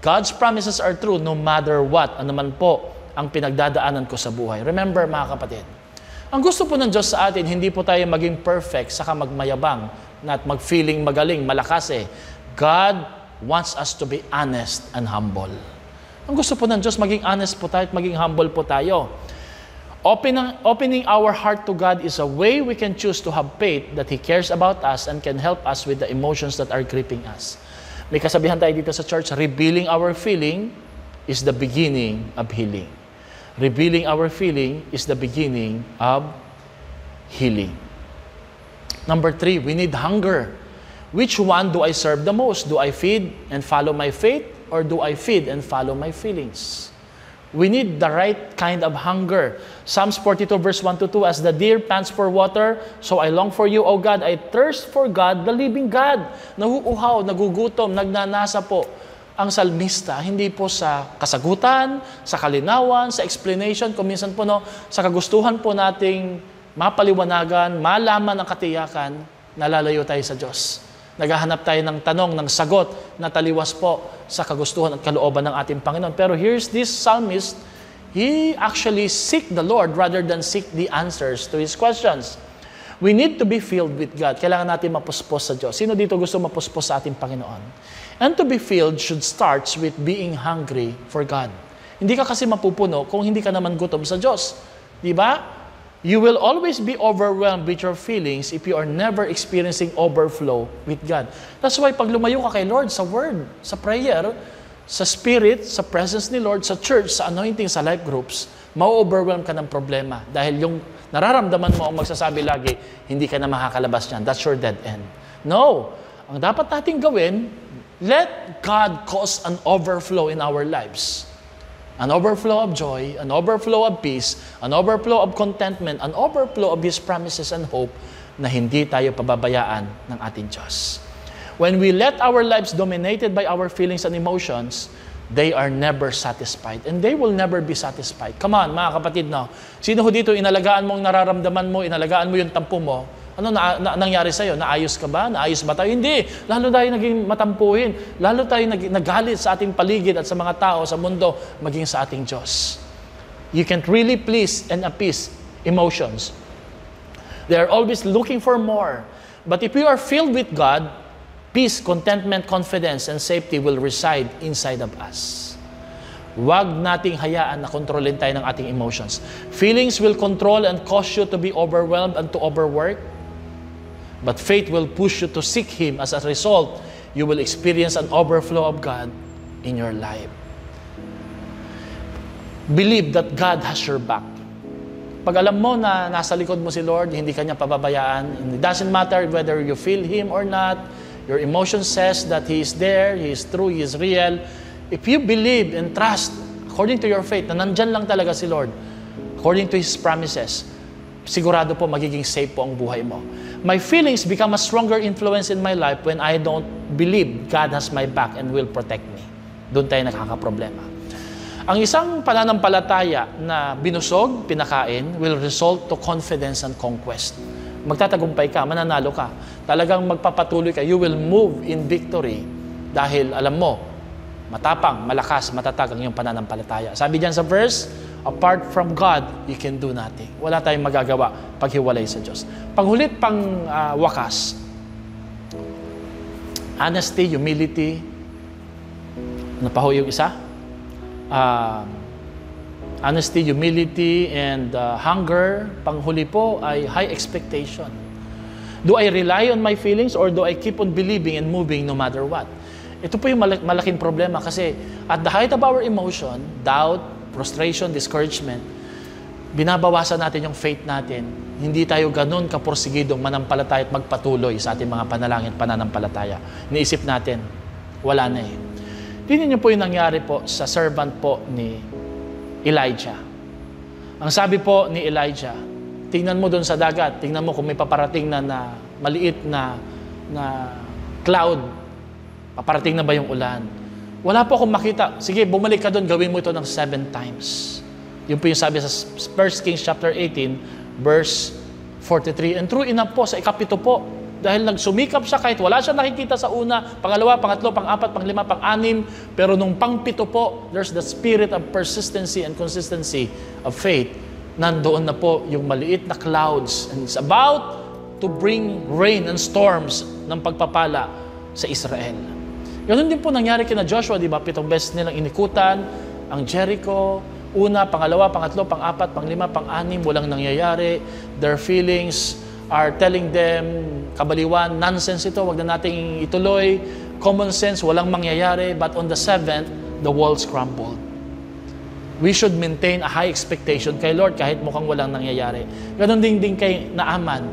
God's promises are true no matter what. Ano man po ang pinagdadaanan ko sa buhay. Remember, mga kapatid, ang gusto po ng Diyos sa atin, hindi po tayo maging perfect, saka magmayabang, at mag-feeling magaling, malakas eh. God wants us to be honest and humble. Ang gusto po ng Diyos, maging honest po tayo at maging humble po tayo. Opening our heart to God is a way we can choose to have faith that He cares about us and can help us with the emotions that are gripping us. May kasabihan tayo dito sa church, revealing our feeling is the beginning of healing. Revealing our feeling is the beginning of healing. Number 3, we need hunger. Which one do I serve the most? Do I feed and follow my faith, or do I feed and follow my feelings? We need the right kind of hunger. Psalms 42 verse 1-2, as the deer pants for water, so I long for you, O God. I thirst for God, the living God. Nahuuhaw, nagugutom, nagnanasa po ang salmista, hindi po sa kasagutan, sa kalinawan, sa explanation, kung minsan po sa kagustuhan po nating mapaliwanagan, malaman ang katiyakan, nalalayo tayo sa Diyos. Naghahanap tayo ng tanong, ng sagot na taliwas po sa kagustuhan at kalooban ng ating Panginoon. Pero here's this psalmist, he actually seek the Lord rather than seek the answers to his questions. We need to be filled with God. Kailangan natin mapuspos sa Diyos. Sino dito gusto mapuspos sa ating Panginoon? And to be filled should start with being hungry for God. Hindi ka kasi mapupuno kung hindi ka naman gutom sa Diyos. Di ba? You will always be overwhelmed with your feelings if you are never experiencing overflow with God. That's why pag lumayo ka kay Lord sa Word, sa prayer, sa Spirit, sa presence ni Lord, sa church, sa anointing, sa life groups, ma-overwhelm ka ng problema. Dahil yung nararamdaman mo ang magsasabi lagi, hindi ka na makakalabas niyan. That's your dead end. No. Ang dapat nating gawin, let God cause an overflow in our lives. An overflow of joy, an overflow of peace, an overflow of contentment, an overflow of His promises and hope na hindi tayo pababayaan ng ating Diyos. When we let our lives dominated by our feelings and emotions, they are never satisfied and they will never be satisfied. Come on, mga kapatid, no? Sino ho dito inalagaan mo ang nararamdaman mo, inalagaan mo yung tampo mo? Ano nangyari sa'yo? Naayos ka ba? Naayos ba tayo? Hindi. Lalo tayo naging matampuhin. Lalo tayo nagalit sa ating paligid at sa mga tao, sa mundo, maging sa ating Diyos. You can't really please and appease emotions. They are always looking for more. But if you are filled with God, peace, contentment, confidence, and safety will reside inside of us. Huwag nating hayaan na kontrolin tayo ng ating emotions. Feelings will control and cause you to be overwhelmed and to overwork. But faith will push you to seek Him. As a result, you will experience an overflow of God in your life. Believe that God has your back. Pag alam mo na nasa likod mo si Lord, hindi ka niya pababayaan. It doesn't matter whether you feel Him or not. Your emotion says that He is there, He is true, He is real. If you believe and trust, according to your faith, na nandyan lang talaga si Lord, according to His promises, sigurado po magiging safe po ang buhay mo. My feelings become a stronger influence in my life when I don't believe God has my back and will protect me. Doon tayo nakakaproblema. Ang isang pananampalataya na binusog, pinakain, will result to confidence and conquest. Magtatagumpay ka, mananalo ka. Talagang magpapatuloy ka. You will move in victory dahil alam mo, matapang, malakas, matatag ang iyong pananampalataya. Sabi diyan sa verse, apart from God, you can do nothing. Wala tayong magagawa paghiwalay sa Diyos. Panghulit pang wakas, honesty, humility, ano pa ho yung isa? Honesty, humility, and hunger. Panghuli po ay high expectation. Do I rely on my feelings or do I keep on believing and moving no matter what? Ito po yung malaking problema kasi at the height of our emotion, doubt, frustration, discouragement, binabawasan natin yung faith natin. Hindi tayo ganun kaporsigidong manampalataya at magpatuloy sa ating mga panalangin at pananampalataya. Iniisip natin, wala na eh. Tingnan niyo po yung nangyari po sa servant po ni Elijah. Ang sabi po ni Elijah, tingnan mo doon sa dagat, tingnan mo kung may paparating na maliit na cloud, paparating na ba yung ulan? Wala po akong makita. Sige, bumalik ka doon, gawin mo ito ng 7 times. Yun po yung sabi sa 1 Kings chapter 18, verse 43. And true enough po, sa ikapito po, dahil nagsumikap siya kahit wala siya nakikita sa una, pangalawa, pangatlo, pang-apat, pang-lima, pang-anim, pero nung pang-pito po, there's the spirit of persistency and consistency of faith. Nandoon na po yung maliit na clouds, and it's about to bring rain and storms ng pagpapala sa Israel. Ganun din po nangyari kina Joshua, di ba? 7 beses nilang inikutan ang Jericho. Una, pangalawa, pangatlo, pang-apat, pang-lima, pang-anim, walang nangyayari. Their feelings are telling them, kabaliwan, nonsense ito, wag na nating ituloy. Common sense, walang mangyayari. But on the 7th, the walls crumbled. We should maintain a high expectation kay Lord kahit mukhang walang nangyayari. Ganon din kay Naaman.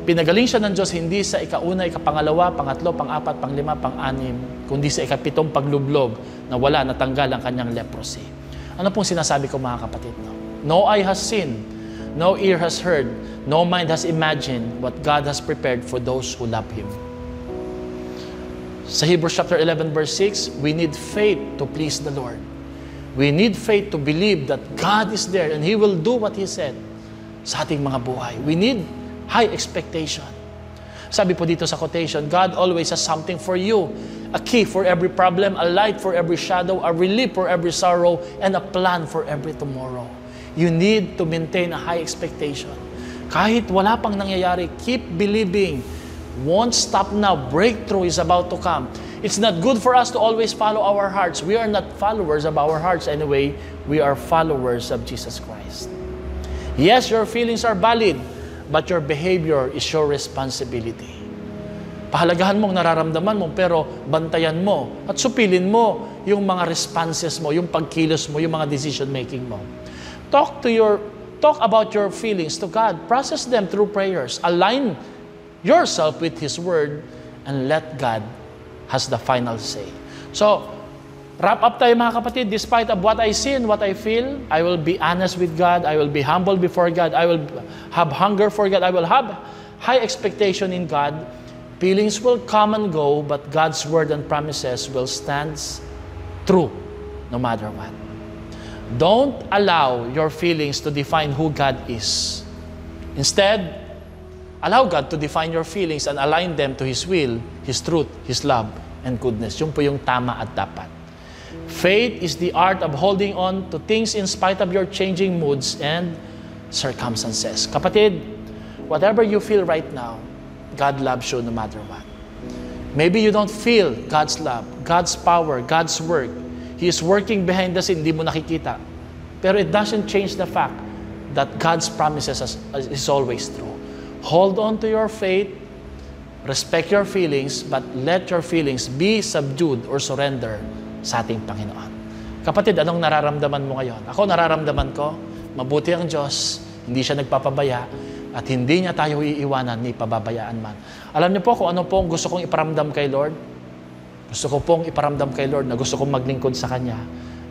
Pinagaling siya ng Diyos hindi sa ikauna, ikapangalawa, pangatlo, pang-apat, pang-lima, pang-anim, kundi sa ikapitong paglublog na wala, natanggal ang kanyang leprosy. Ano pong sinasabi ko mga kapatid? No eye has seen, no ear has heard, no mind has imagined what God has prepared for those who love Him. Sa Hebrews chapter 11 verse 6, we need faith to please the Lord. We need faith to believe that God is there and He will do what He said sa ating mga buhay. We need high expectation. Sabi po dito sa quotation, God always has something for you. A key for every problem, a light for every shadow, a relief for every sorrow, and a plan for every tomorrow. You need to maintain a high expectation. Kahit wala pang nangyayari, keep believing. Won't stop now. Breakthrough is about to come. It's not good for us to always follow our hearts. We are not followers of our hearts anyway. We are followers of Jesus Christ. Yes, your feelings are valid, but your behavior is your responsibility. Pahalagahan mong nararamdaman mo, pero bantayan mo at supilin mo yung mga responses mo, yung pagkilos mo, yung mga decision making mo. Talk about your feelings to God. Process them through prayers. Align yourself with His Word and let God has the final say. So, wrap up tayo mga kapatid. Despite of what I see and what I feel, I will be honest with God. I will be humble before God. I will have hunger for God. I will have high expectation in God. Feelings will come and go, but God's word and promises will stand true no matter what. Don't allow your feelings to define who God is. Instead, allow God to define your feelings and align them to His will, His truth, His love, and goodness. Yun po yung tama at dapat. Faith is the art of holding on to things in spite of your changing moods and circumstances. Kapatid, whatever you feel right now, God loves you no matter what. Maybe you don't feel God's love, God's power, God's work. He is working behind the scene, hindi mo nakikita. Pero it doesn't change the fact that God's promises is always true. Hold on to your faith, respect your feelings, but let your feelings be subdued or surrender sa ating Panginoon. Kapatid, anong nararamdaman mo ngayon? Ako nararamdaman ko, mabuti ang Diyos, hindi siya nagpapabaya, at hindi niya tayo iiwanan ni pababayaan man. Alam niyo po kung ano po gusto kong iparamdam kay Lord? Gusto ko pong iparamdam kay Lord na gusto kong maglingkod sa Kanya.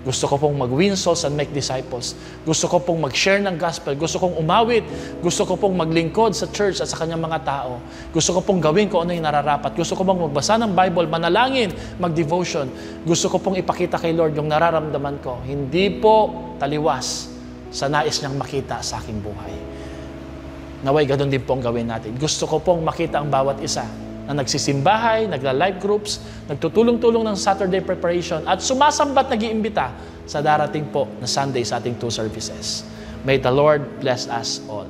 Gusto ko pong mag-win souls and make disciples. Gusto ko pong mag-share ng gospel. Gusto kong umawit. Gusto ko pong maglingkod sa church at sa kanyang mga tao. Gusto ko pong gawin kung ano yung nararapat. Gusto ko pong magbasa ng Bible, manalangin, mag-devotion. Gusto ko pong ipakita kay Lord yung nararamdaman ko. Hindi po taliwas sa nais niyang makita sa aking buhay. Naway, ganun din pong gawin natin. Gusto ko pong makita ang bawat isa na nagsisimbahay, nagla-live groups, nagtutulong-tulong ng Saturday preparation, at sumasambat nag-iimbita sa darating po na Sunday sa ating 2 services. May the Lord bless us all.